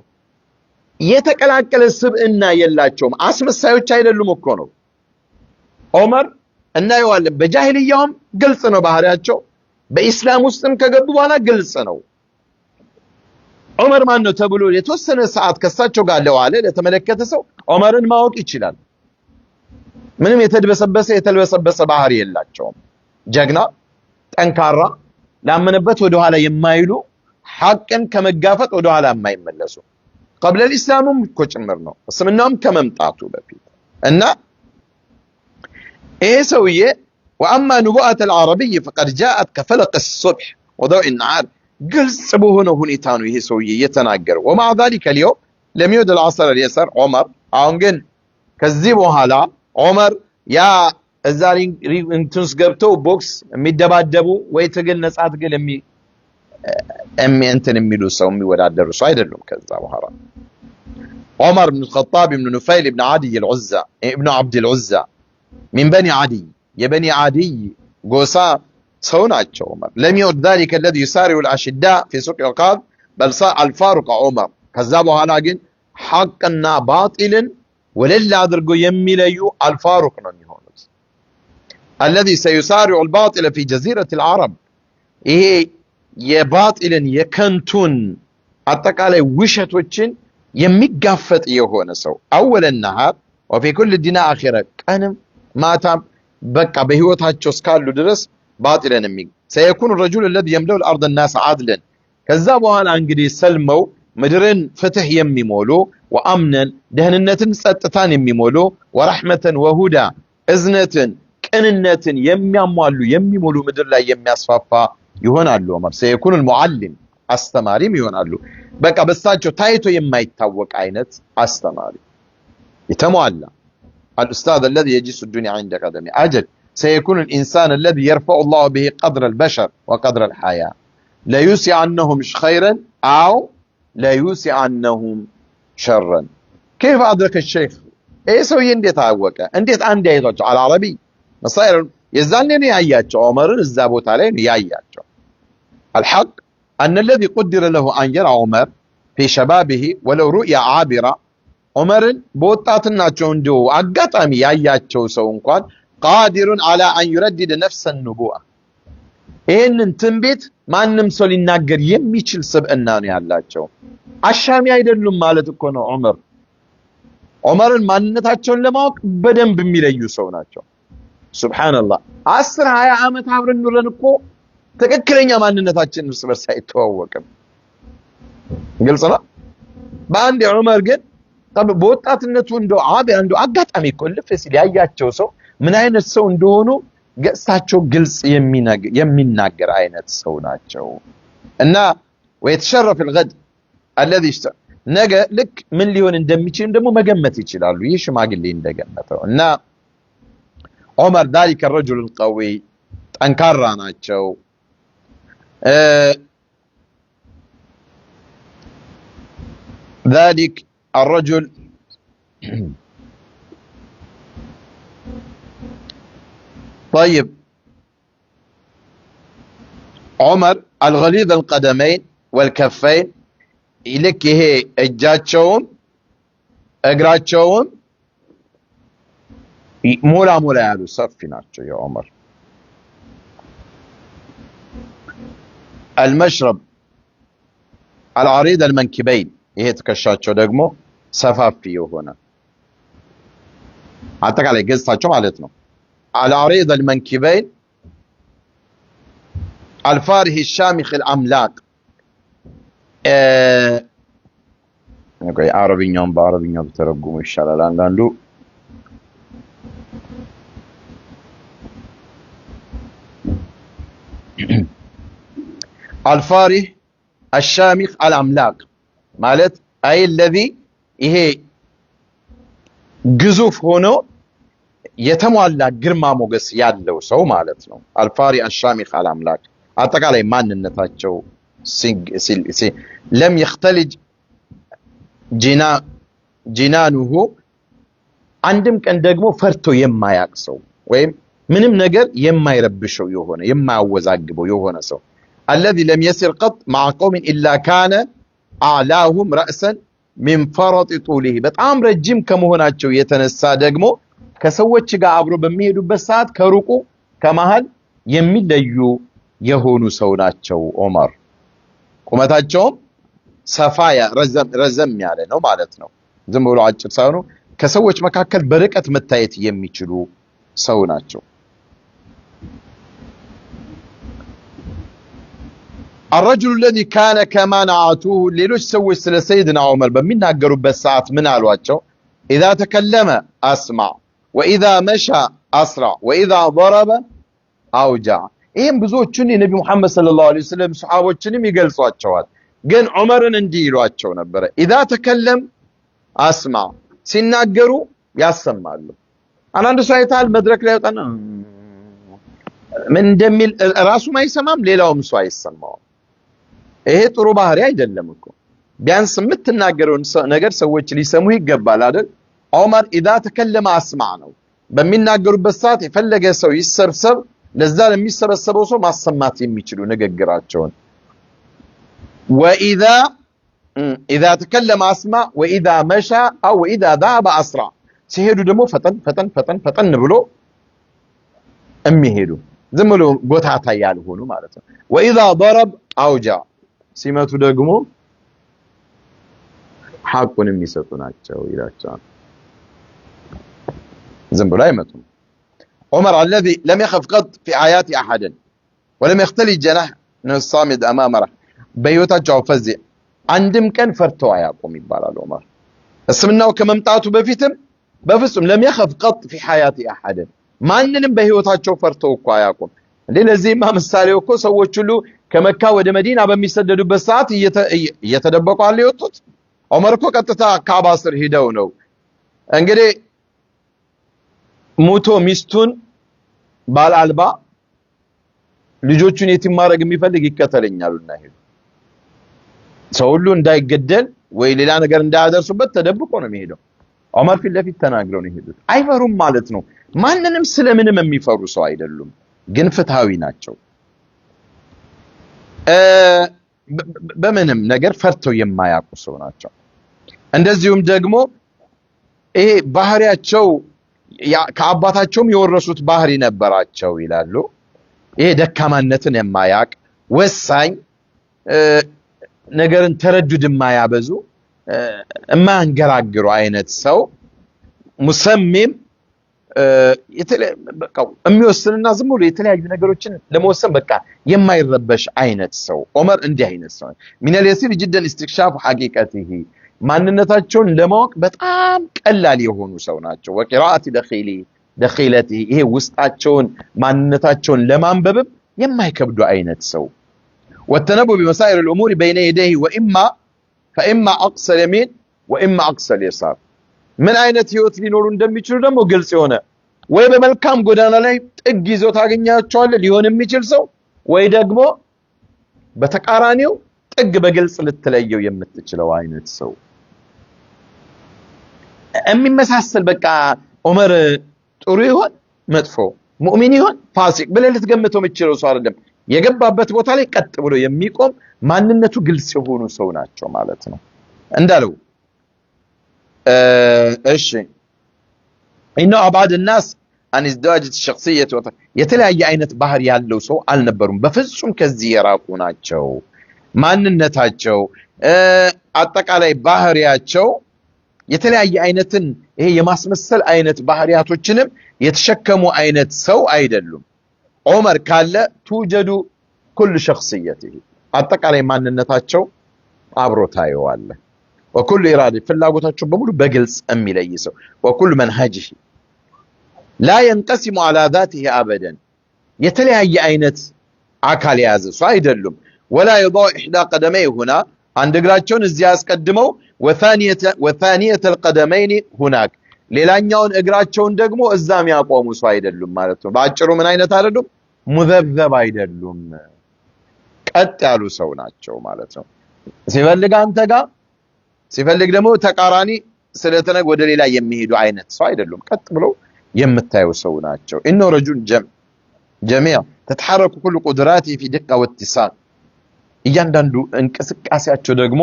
A: የተቀላቀለ ስብዕና የላቸውም አስመሳዮች አይደሉም እኮ ነው ዑመር እናየዋለን በጃሂልያውም ግልጽ ነው ባህሪያቸው በእስላም ውስጥም ከገቡ በኋላ ግልጽ ነው ዑመር ማን ነው ተብሎ የተወሰነ ሰዓት ከሳቸው ጋር ለዋለ ለተመለከተ ሰው ዑመርን ማወቅ ይችላል ምንም የተልበሰበሰ ባህሪ የላቸውም ጀግና ጠንካራ ላመነበት ወደ ኋላ የማይሉ ሐቅን ከመጋፈጥ ወደ ኋላ የማይመለሱ قبل الاسلام እኮ ጭምር ነው እስልምናውም ከመምጣቱ በፊት እና ايه سويه واما نبوءه العربي فقد جاءت كفلق الصبح وضوء النهار ግልጽ በሆነ ሁኔታ ነው ይሄ ሰውዬ የተናገረው ومع ذلك اليوم لم يعد العصر اليسار عمر አሁን ግን ከዚህ በኋላ ዑመር ያ እዛሪ እንትንስ ገብተው ቦክስ የሚደባደቡ ወይ ትግል ነጻ ትግል እንትን የሚሉ ሰው የሚወዳደሩ ሰው አይደሉም ከዛ በኋላ عمر بن الخطاب بن نفيل بن عدي العزى ابن عبد العزى من بني عدي يا بني عدي غوسا ሰው ናቸው ዑመር لم يعد ذلك الذي يسارع الاشداء في سوق العقاب بل صار الفاروق عمر ከዛ በኋላ ግን ሐቅና ባጢልን ወለላ አድርጎ የሚለዩ አልፋሩቅ ነው የሚሆኑት الذي سيسارع الباطل في جزيرة العرب ይሄ የባጢልን የከንቱን አጠቃላይ ውሸቶችን የሚጋፈጥ የሆነ ሰው اول النهار وفي كل الدنيا اخره ቀንም ማታም በቃ በህይወታቸው እስካሉ ድረስ ባጢልን سيكون الرجل الذي يملأ الارض الناس عدلا ከዛ በኋላ እንግዲህ ሰልመው ምድርን ፍትህ የሚሞሉ وامنا ደህንነትን ጸጥታን የሚሞሉ ورحمة وهدى እዝነትን ቅንነትን የሚያሟሉ የሚሞሉ ምድር ላይ የሚያስፋፋ ይሆናሉ ዑመር سيكون المعلم አስተማሪም ይሆናሉ በቃ በሳቸው ታይቶ የማይታወቅ አይነት አስተማሪ የተሟላ الاستاذ الذي يجلس الدنيا عند قدمه اجل سيكون الانسان الذي يرفع الله به قدر البشر وقدر الحياه لا يسعنهم خيرا او لا يسعنهم شرا كيف ادرك الشيخ ايه سوي እንዴት አወቀ እንዴት አንድ ያይቷቸው على العربي مصير يزالني ያያቸው ዑመርን እዛ ቦታ ላይ ያያቸው الحق ان الذي قدر له ان يرى عمر في شبابه ولو رؤيا عابره عمرን በወጣትናቸው እንደው አጋጣሚ ያያቸው ሰው እንኳን قادر على ان يردد نفس النبوءه ይሄንን ትንቢት ማንም ሰው ሊናገር የሚችል ስብዕና ነው ያላቸው አሻሚ አይደሉም ማለት እኮ ነው ዑመርን ማንነታቸውን ለማወቅ በደንብ የሚለዩ ሰው ናቸው ሱብሃንአላህ 10 20 አመት አብረን ኑረን እኮ ትክክለኛ ማንነታችን እርስ በርስ አይተዋወቅም ግልጽ ነው በአንድ ዑመር ግን በወጣትነቱ እንደው አጋጣሚ እኮ ልፍ ሲል ያያቸው ሰው ምን አይነት ሰው እንደሆኑ ገጽታቸው ግልጽ የሚናገር አይነት ሰው ናቸው እና ويتشرف الغد الذي ነገ ልክ ምን ሊሆን እንደሚችል ደግሞ መገመት ይችላሉ ይህ ሽማግሌ እንደገመተው እና ዑመር ذلك الرجل القوي ጠንካራ ናቸው ذلك الرجل طيب عمر الغليظ القدمين والكفين لك هي اجاچون اግራቸውን مولا ያሉ ሰፊ ናቸው የዑመር المشرب العريض المنكبين ይሄ ትከሻቸው ደግሞ ሰፋፊ የሆነ አጠቃላይ ገጽታቸው ማለት ነው العريض المنكبين الفارح الشامخ الأملاق نقول عربيኛውን በአረብኛው ተረጉሙ ይሻላል አንዳንዱ الفارح الشامخ الأملاق ማለት أي الذي ይሄ ግዙፍ ሆኖ የተሟላ ግርማ ሞገስ ያለው ሰው ማለት ነው الفارح الشامخ الأملاق አጠቃላይ ማንነታቸው لم يختلج جنانه አንድም ቀን ደግሞ ፈርቶ የማያቅ ሰው ወይም ምንም ነገር የማይረብሸው የሆነ የማያወዛግበው የሆነ ሰው الذي لم يسر قط مع قوم إلا كان أعلاهم رأسا من فرط طوله በጣም ረጅም ከመሆናቸው የተነሳ ደግሞ ከሰዎች ጋር አብሮ በሚሄዱበት ሰዓት ከሩቁ ከመሃል የሚለዩ የሆኑ ሰው ናቸው ዑመር ቁመታቸው ሰፋያ ረዘም ያለ ነው ማለት ነው ዝም ብሎ አጭር ሳይሆኑ ከሰዎች መካከል በርቀት መታየት የሚችሉ ሰው ናቸው الرجل الذي كان كما نعتوه ሌሎች ሰዎች ስለ ሰይድና ዑመር በሚናገሩበት ሰዓት ምን አሏቸው اذا تكلم اسمع واذا مشى اسرع واذا ضرب اوجع ይሄም ብዙዎቹን የነብዩ መሐመድ ሰለላሁ ዐለይሂ ወሰለም ሱሐቦችንም ይገልጿቸዋል ግን ዑመርን እንዲህ ይሏቸው ነበር اذا تكلم اسمع ሲናገሩ ያሰማሉ አንድ ሰው አይታል መድረክ ላይ ወጣና ምን እንደሚል ራሱም አይሰማም ሌላውም ሰው አይሰማው ይሄ ጥሩ ባህሪ አይደለም እኮ ቢያንስ የምትናገረውን ነገር ሰዎች ሊሰሙ ይገባል አይደል ዑመር اذا تكلم اسمع ነው በሚናገሩበት ሰዓት የፈለገ ሰው ይሰብሰብ ለዛ ለሚሰበሰበው ሰው ማሰማት የሚችሉ ንግግራቸውን اذا تكلم اسمع واذا مشى او اذا ذهب اسرع ሲሄዱ ደግሞ ፈጠን ብሎ የሚሄዱ ዝም ብሎ ጎታታ ያልሆኑ ማለት ነው واذا ضرب اوجع ሲመቱ ደግሞ ሐቁን የሚሰጡ ናቸው ይላቸዋል ዝም ብሎ አይመቱም عمر الذي لم يخف قط في حياة احد ولم يختلي جناح من الصامد امام رح በህይወታቸው ፈዚህ አንድም ቀን ፈርተው አያውቁም ይባላል ዑመር እስልምናው ከመምጣቱ በፊትም በፍጹም لم يخف قط في حياة احد ማንንም በህይወታቸው ፈርተው እኮ አያውቁም እንዴ ለዚህማ ምሳሌው እኮ ሰዎች ሁሉ ከመካ ወደ መዲና በሚሰደዱበት ሰዓት እየተደበቁ አለ ይወጡት ዑመር እኮ ቀጥታ ካባ ስር ሄደው ነው እንግዲህ ሙቶ ሚስቱን ባልአልባ ልጆቹን የቲም ማድረግ የሚፈልግ ይከተለኛሉና ሄዱ ሰው ሁሉ እንዳይገደል ወይ ሌላ ነገር እንዳያደርሱበት ተደብቆ ነው የሚሄደው ዑመር ፊት ለፊት ተናግረው ነው ሄዱት አይፈሩም ማለት ነው ማንንም ስለምንም የሚፈሩ ሰው አይደሉም ግን ፍትሃዊ ናቸው በምንም ነገር ፈርተው የማያውቁ ሰው ናቸው እንደዚሁም ደግሞ ይሄ ባህሪያቸው ከአባታቸውም የወረሱት ባህሪ ነበራቸው ይላሉ ይሄ ደካማነትን የማያቅ ወሳኝ ነገርን ተረዱድ የማያበዙ የማንገራግሩ አይነት ሰው ሙሰሚም በቃ የሚወስንና ዝም ብሎ የተለያዩ ነገሮችን ለመወሰን በቃ የማይረበሽ አይነት ሰው ዑመር እንዲህ አይነት ሰው من اليسير جدا استكشاف حقيقته ማንነታቸውን ለማወቅ በጣም ቀላል የሆኑ ሰው ናቸው وقراءة دخيلته ይሄ ውስጣቸውን ማንነታቸውን ለማንበብ የማይከብዱ አይነት ሰው والتنبؤ بمسائل الامور بين يديه فاما اقصى اليمين واما اقصى اليسار ምን አይነት ህይወት ሊኖሩ እንደሚችሉ ደግሞ ግልጽ የሆነ ወይ በመልካም ጎዳና ላይ ጥግ ይዞ ታገኛቸዋለህ ሊሆን የሚችል ሰው ወይ ደግሞ በተቃራኒው ጥግ በግልጽ ልትለየው የምትችለው አይነት ሰው የሚመሳሰል በቃ ዑመር ጥሩ ይሆን መጥፎ ሙእሚን ይሆን ፋሲቅ ብለህ ልትገምተው የምትችለው ሰው አይደለም የገባበት ቦታ ላይ ቀጥ ብሎ የሚቆም ማንነቱ ግልጽ የሆኑ ሰው ናቸው ማለት ነው እንዳለው እሺ إنه أبعد الناس عن ازدواج الشخصية የተለያየ አይነት ባህሪ ያለው ሰው አልነበሩም በፍጹም ከዚህ የራቁ ናቸው ማንነታቸው አጠቃላይ ባህሪያቸው የተለያየ አይነትን ይሄ የማስመሰል አይነት ባህሪያቶችንም የተሸከሙ አይነት ሰው አይደሉም ዑመር ካለ توجد كل شخصيته አጠቃላይ ማንነታቸው አብሮታው አለ وكل إرادة ፍላጎታቸው በሙሉ በግልጽ የሚለይሰው وكل منهجه لا ينقسم على ذاته ابدا የተለያየ አይነት አካል ያዘ ሰው አይደሉም ولا يضع احدى قدميه هنا አንድ እግራቸውን እዚያ ያስቀድመው وثانيه القدمين هناك ሌላኛውን እግራቸውን ደግሞ እዛም ያቆሙ ሰው አይደሉም ማለት ነው ባጭሩ ምን አይነት አይደሉም ሙዘብዘብ አይደሉም ቀጥ ያሉ ሰው ናቸው ማለት ነው ሲፈልግ አንተ ጋር ሲፈልግ ደግሞ ተቃራኒ ስለተነግ ወደ ሌላ የሚሄዱ አይነት ሰው አይደሉም ቀጥ ብለው የምታየው ሰው ናቸው انه رجل جميع تتحرك كل قدراته في دقه واتصال እያንዳንዱ እንቅስቃሴያቸው ደግሞ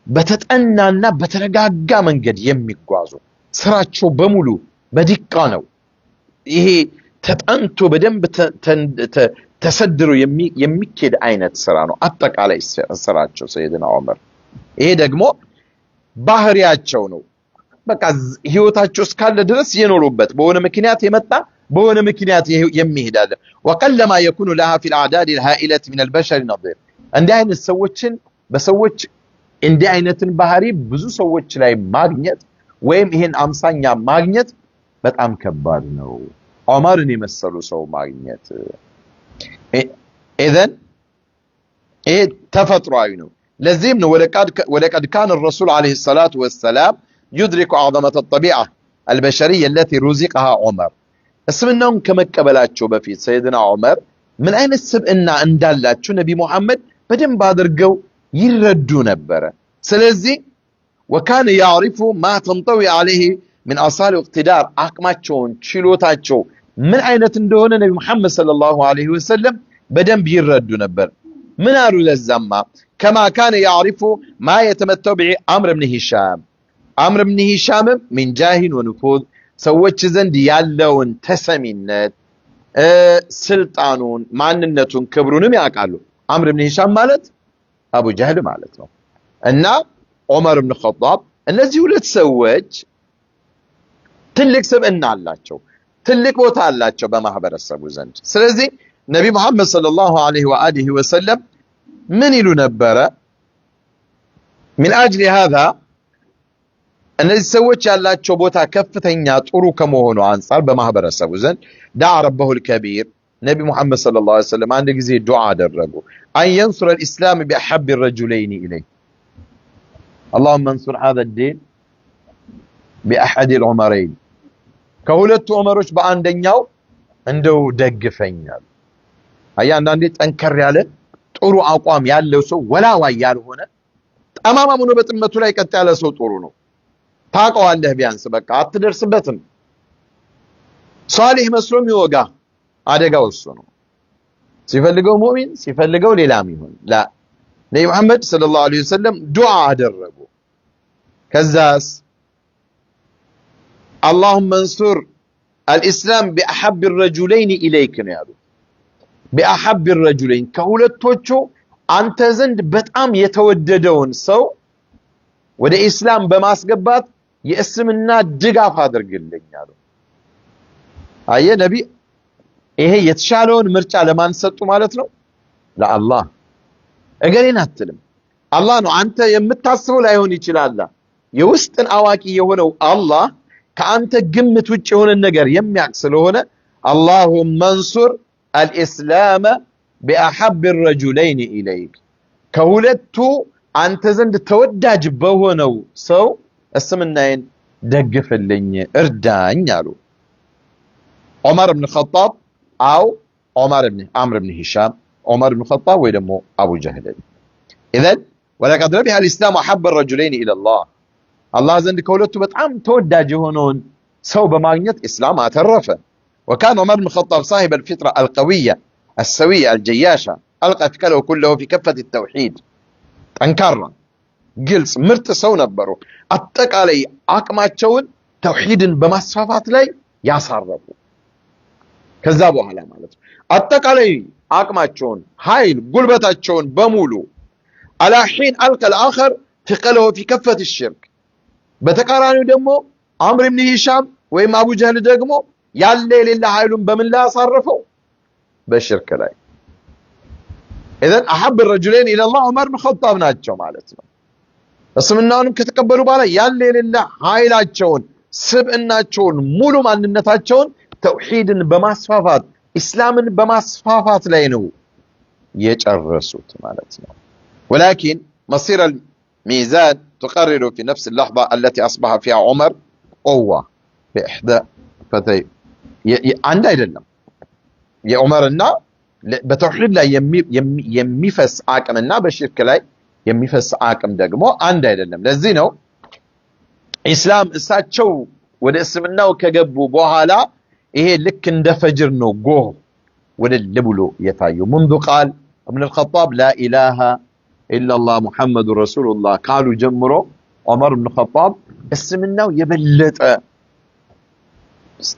A: በተጠናና በተረጋጋ መንገድ የሚጓዙ ስራቸው በሙሉ በዲቃ ነው ይሄ ተጠንቶ በደንብ ተሰድሮ የሚከድ አይነት ስራ ነው አጠቃላይ ስራቸው ሰይድና ዑመር ይሄ ደግሞ ባህሪያቸው ነው በቃ ህይወታቸው እስካለ ድረስ የኖሩበት በሆነ ምክንያት የመጣ በሆነ ምክንያት የሚሄዳል وقلما يكون لها في الاعداد الهائله من البشر نظير እንዲህ አይነት ሰዎችን በሰዎች እንዲህ አይነትን ባህሪ ብዙ ሰዎች ላይ ማግኘት ወይም ይሄን አምሳኛ ማግኘት በጣም ከባድ ነው። ዑመርን የመሰሉ ሰው ማግኘት ኢዘን ይሄ ተፈጥሯዊ ነው። ለዚህም ነው ወለቀድ ካነ الرسول عليه الصلاة والسلام يدرك عظمة الطبيعة البشرية التي رزقها عمر እስልምናውን ከመቀበላቸው በፊት ሰይድና ዑመር ምን አይነት ስብዕና እንዳላቸው ነቢ ሙሐመድ በደንብ አድርገው ይረዱ ነበር። ስለዚህ وكان يعرف ما تنطوي عليه من آثار اقتدار አቅማቸውን ችሎታቸው ምን አይነት እንደሆነ ነቢ ሙሐመድ ሰለላሁ ዐለይሂ ወሰለም በደንብ ይረዱ ነበር። ምን አሉ ለዛማ كما كان يعرف ما يتمتع به عمرو بن هشام عمرو بن هشام من جاه ونفوذ ሰዎች ዘንድ ያለውን ተሰሚነት ስልጣኑን ማንነቱን ክብሩንም ያውቃሉ። عمرو بن هشام ማለት አቡ ጀህል ማለት ነው እና ዑመር ብን ኸጣብ እነዚህ ሁለት ሰዎች ትልቅ ስብዕና አላቸው፣ ትልቅ ቦታ አላቸው በማህበረሰቡ ዘንድ። ስለዚህ ነቢ መሐመድ ሰለላሁ ዐለይሂ ወአሊሂ ወሰለም ምን ይሉ ነበረ? من أجل هذا እነዚህ ሰዎች ያላቸው ቦታ ከፍተኛ ጥሩ ከመሆኑ አንፃር በማህበረሰቡ ዘንድ دعا ربه الكبير ነቢ መሐመድ ሰለላሁ ዐለይሂ ወሰለም አንድ ጊዜ ዱዓ አደረጉ። أن ينصر الإسلام بأحب الرجلين إليه اللهم انصر هذا الدين بأحد العمرين ከሁለቱ ዑመሮች በአንደኛው እንደው ደግፈኛል። አንዳንዴ ጠንከር ያለ ጥሩ አቋም ያለው ሰው ወላዋይ ያልሆነ ጠማማ ሆኖ በጥመቱ ላይ ቀጥ ያለ ሰው ጥሩ ነው። ታውቀዋለህ ቢያንስ በቃ አትደርስበትም። ሷሊህ መስሎም ይወጋ አደጋው እሱ ነው። ሲፈልገው ሙእሚን ሲፈልገው ሌላም ይሁን ላ ነብዩ መሐመድ ሰለላሁ ዐለይሂ ወሰለም ዱዓ አደረጉ። ከዛስ اللهم انصر الإسلام بأحب الرجلين إليك نيالو بأحب الرجلين كهولتوچو አንተ ዘንድ በጣም የተወደደውን ሰው ወደ ኢስላም በማስገባት የእስልምና ድጋፍ አድርግልኝ አሉ። አየ ነቢ ይሄ የተሻለውን ምርጫ ለማን ሰጡ ማለት ነው? ለአላህ። እገሌን አትልም፣ አላህ ነው። አንተ የምታስበው ላይሆን ይችላል። የውስጥን አዋቂ የሆነው አላህ ከአንተ ግምት ውጭ የሆነ ነገር የሚያውቅ ስለሆነ اللهم انصر الإسلام بأحب الرجلين إليك ከሁለቱ አንተ ዘንድ ተወዳጅ በሆነው ሰው እስምናዬን ደግፍልኝ እርዳኝ አሉ። ዑመር ብን ኸጣብ አው عمرو بن هشام عمر بن الخطاب ወይ ደግሞ አቡ ጀህል اذا ولقد ربح الإسلام أحب الرجلين إلى الله الله زند كولته በጣም ተወዳጅ የሆነውን ሰው በማግኘት እስላም አተረፈ። وكان عمر بن الخطاب صاحب الفطرة القوية السوية الجياشة ألقى فكره كله في كفة التوحيد ጠንካራ ግልጽ ምርጥ ሰው ነበሩ። አጠቃላይ አቅማቸውን ተውሂድን በማስፋፋት ላይ ያሳረፉ። ከዛ በኋላ ማለት ነው አጠቃላይ አቅማቸውን ኃይል ጉልበታቸውን በሙሉ على حين ألقى الآخر ثقله في كفة الشرك በተቃራኒው ደግሞ عمرو بن هشام ወይም አቡ ጀህል ደግሞ ያለ የሌለ ኃይሉን በምን ላይ ያሳረፈው? በሽርክ ላይ። إذن أحب الرجلين إلى الله عمر بن الخطاب ናቸው ማለት ነው። እስልምናውንም ከተቀበሉ በኋላ ያለ የሌለ ኃይላቸውን ስብዕናቸውን ሙሉ ማንነታቸውን ተውሂድን በማስፋፋት ኢስላምን በማስፋፋት ላይ ነው የጨረሱት ማለት ነው። ولكن مصير الميزان تقرر في نفس اللحظة التي أصبح فيها عمر قوة بإحدى فتي عند አይደለም የዑመርና በተውሂድ ላይ የሚፈስ አቅምና በሽርክ ላይ የሚፈስ አቅም ደግሞ አንድ አይደለም። ለዚህ ነው ኢስላም እሳቸው ወደ እስልምናው ከገቡ በኋላ ይሄ ልክ እንደ ፈጅር ነው ጎህ ወደ ልብሎ የታየው። منذ قال ابن الخطاب لا إله إلا الله محمد رسول الله قالوا ጀምሮ ዑመር ብን ኸጣብ እስልምናው የበለጠ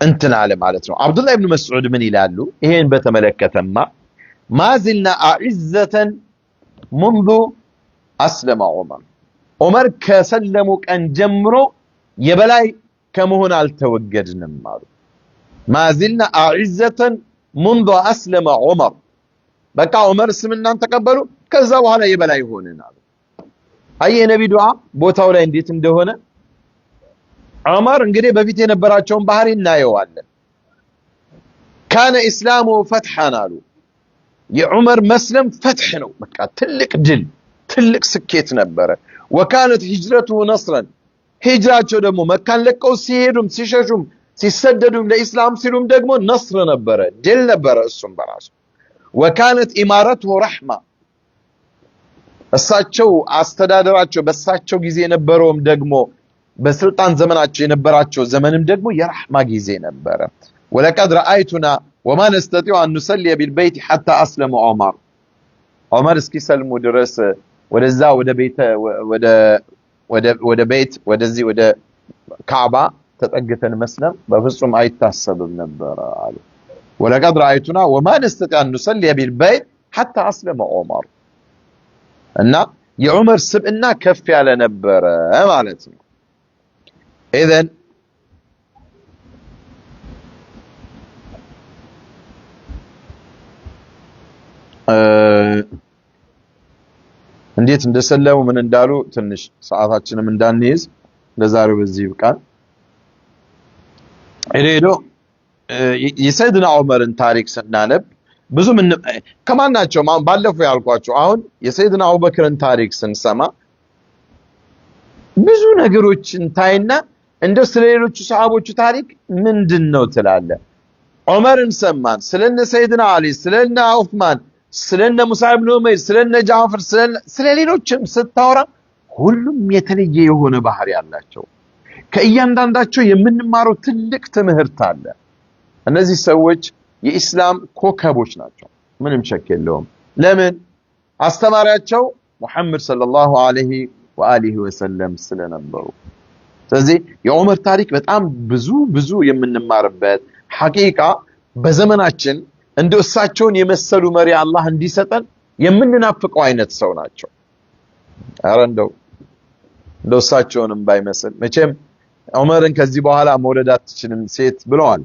A: እንትን አለ ማለት ነው። አብዱላህ ኢብኑ መስዑድ ምን ይላሉ? ይሄን በተመለከተማ ማዝልና አዕዘተን منذ أسلم ዑመር ከሰለሙ ቀን ጀምሮ የበላይ ከመሆን አልተወገድንም አሉ። ማዝልና አዕዘተን منذ أسلم ዑመር በቃ ዑመር እስልምናን ተቀበሉ ከዛ በኋላ የበላይ ሆነን አሉ። አይ የነቢ ዱዓ ቦታው ላይ እንዴት እንደሆነ ዑመር እንግዲህ በፊት የነበራቸውን ባህሪ እናየዋለን። ካነ ኢስላሙ ፈትሐን አሉ። የዑመር መስለም ፈትሕ ነው፣ በቃ ትልቅ ድል ትልቅ ስኬት ነበረ። ወካነት ሂጅረቱሁ ነስረን፣ ሂጅራቸው ደግሞ መካን ለቀው ሲሄዱም ሲሸሹም ሲሰደዱም ለኢስላም ሲሉም ደግሞ ነስር ነበረ፣ ድል ነበረ እሱም በራሱ። ወካነት ኢማረቱሁ ረሕማ፣ እሳቸው አስተዳደራቸው በእሳቸው ጊዜ የነበረውም ደግሞ በስልጣን ዘመናቸው የነበራቸው ዘመንም ደግሞ የረሕማ ጊዜ ነበረ። ወለቀድ ረአይቱና ወማ ነስተጢዑ አን ኑሰሊየ ቢልበይት ሐታ አስለመ ዑመር፣ ዑመር እስኪሰልሙ ድረስ ወደዛ ወደ ቤት ወደዚህ ወደ ካዕባ ተጠግተን መስለም በፍጹም አይታሰብም ነበር አሉ። ወለቀድ ረአይቱና ወማ ነስተጢዑ አን ኑሰሊየ ቢልበይት ሐታ አስለመ ዑመር። እና የዑመር ስብዕና ከፍ ያለ ነበረ ማለት ነው። ኢዘን እንዴት እንደሰለሙ ምን እንዳሉ ትንሽ ሰዓታችንም እንዳንይዝ ለዛሬው በዚህ ይብቃል። ሄዶ የሰይድና ዑመርን ታሪክ ስናነብ ብዙ ምን ከማናቸው ባለፈው ያልኳቸው አሁን የሰይድና አቡበክርን ታሪክ ስንሰማ ብዙ ነገሮችን ታይና እንደው ስለሌሎቹ ሰሃቦቹ ታሪክ ምንድነው ትላለ። ዑመርን ሰማን፣ ስለነ ሰይድና አሊ፣ ስለነ ዑስማን፣ ስለነ ሙሳ ኢብኑ ኡመይር፣ ስለነ ጃዕፈር፣ ስለሌሎችም ስታወራ ሁሉም የተለየ የሆነ ባህሪ ያላቸው፣ ከእያንዳንዳቸው የምንማረው ትልቅ ትምህርት አለ። እነዚህ ሰዎች የኢስላም ኮከቦች ናቸው፣ ምንም ሸክ የለውም። ለምን? አስተማሪያቸው ሙሐመድ ሰለላሁ ዐለይሂ ወአሊሂ ወሰለም ስለነበሩ። ስለዚህ የዑመር ታሪክ በጣም ብዙ የምንማርበት ሐቂቃ በዘመናችን እንደው እሳቸውን የመሰሉ መሪ አላህ እንዲሰጠን የምንናፍቀው አይነት ሰው ናቸው። ኧረ እንደው እሳቸውንም ባይመስል መቼም ዑመርን ከዚህ በኋላ መውለድ አትችልም ሴት ብለዋል።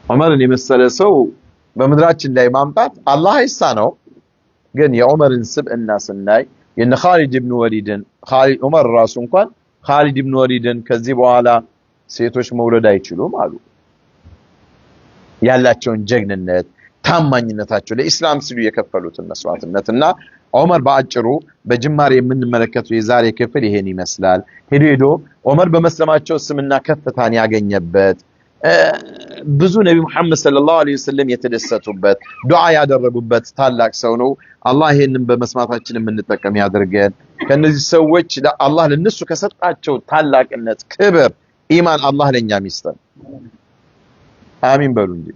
A: ዑመርን የመሰለ ሰው በምድራችን ላይ ማምጣት አላህ አይሳነው። ግን የዑመርን ስብዕና ስናይ የነ ኻሊድ ኢብኑ ወሊድን ዑመር ራሱ እንኳን ኻሊድ ኢብኑ ወሊድን ከዚህ በኋላ ሴቶች መውለድ አይችሉም አሉ። ያላቸውን ጀግንነት ታማኝነታቸው ለኢስላም ሲሉ የከፈሉትን መስዋዕትነትና ዑመር በአጭሩ በጅማሬ የምንመለከተው የዛሬ ክፍል ይሄን ይመስላል። ሄዶ ዑመር በመስለማቸው ስምና ከፍታን ያገኘበት ብዙ ነብዩ መሐመድ ሰለላሁ ዐለይሂ ወሰለም የተደሰቱበት ዱዓ ያደረጉበት ታላቅ ሰው ነው። አላህ ይሄንን በመስማታችን የምንጠቀም ያድርገን። ከነዚህ ሰዎች አላህ ለነሱ ከሰጣቸው ታላቅነት ክብር ኢማን አላህ ለኛም ይስጠን። አሚን በሉ እንጂ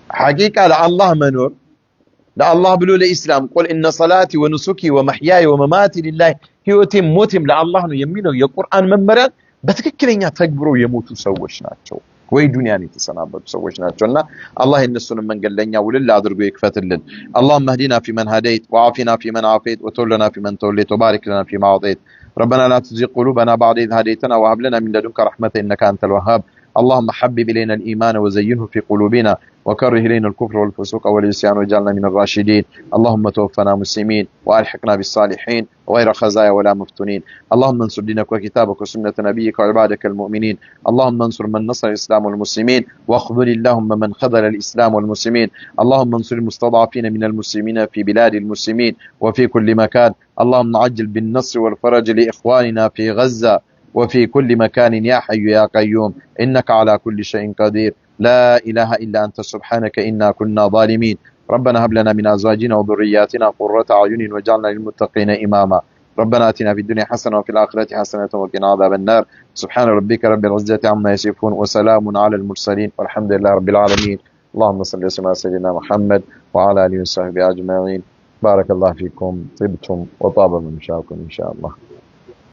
A: ሐቂቃ ለአላህ መኖር ለአላህ ብሎ ለኢስላም ቁል ኢነ ሰላቲ ወኑሱኪ ወመሕያየ ወመማቲ ሊላህ ህይወቴም ሞቴም ለአላህ ነው የሚለው የቁርአን መመሪያ በትክክለኛ ተግብሮ የሞቱ ሰዎች ናቸው ወይ ዱንያን የተሰናበቱ ሰዎች ናቸውና አላህ የነሱን መንገድ ለኛ ውልል አድርጎ ይክፈትልን። اللهم اهدنا فيمن هديت وعافنا فيمن عافيت وتولنا فيمن توليت وبارك لنا فيما أعطيت. ربنا لا تزغ قلوبنا بعد إذ هديتنا وهب لنا من لدنك رحمة إنك أنت الوهاب. اللهم حبب إلينا الإيمان وزينه في قلوبنا وكره إلينا الكفر والفسوق والعصيان واجعلنا من الراشدين. اللهم توفنا مسلمين وألحقنا بالصالحين غير خزايا ولا مفتونين. اللهم انصر دينك وكتابك وسنة نبيك وعبادك المؤمنين. اللهم انصر من نصر الإسلام والمسلمين واخذل اللهم من خذل الإسلام والمسلمين. اللهم انصر المستضعفين من المسلمين في بلاد المسلمين وفي كل مكان. اللهم عجل بالنصر والفرج لإخواننا في غزة وفي كل مكان يا حي يا قيوم إنك على كل شيء قدير. لا إله إلا أنت سبحانك إنا كنا ظالمين. ربنا هب لنا من أزواجنا وذرياتنا قرة أعين واجعلنا للمتقين إماما. ربنا آتنا في الدنيا حسنة وفي الآخرة حسنة وقنا عذاب النار. سبحان ربك رب العزة عما يصفون وسلام على المرسلين والحمد لله رب العالمين. اللهم صل وسلم على سيدنا محمد وعلى آله وصحبه أجمعين. بارك الله فيكم، طبتم وطاب ممشاكم إن شاء الله.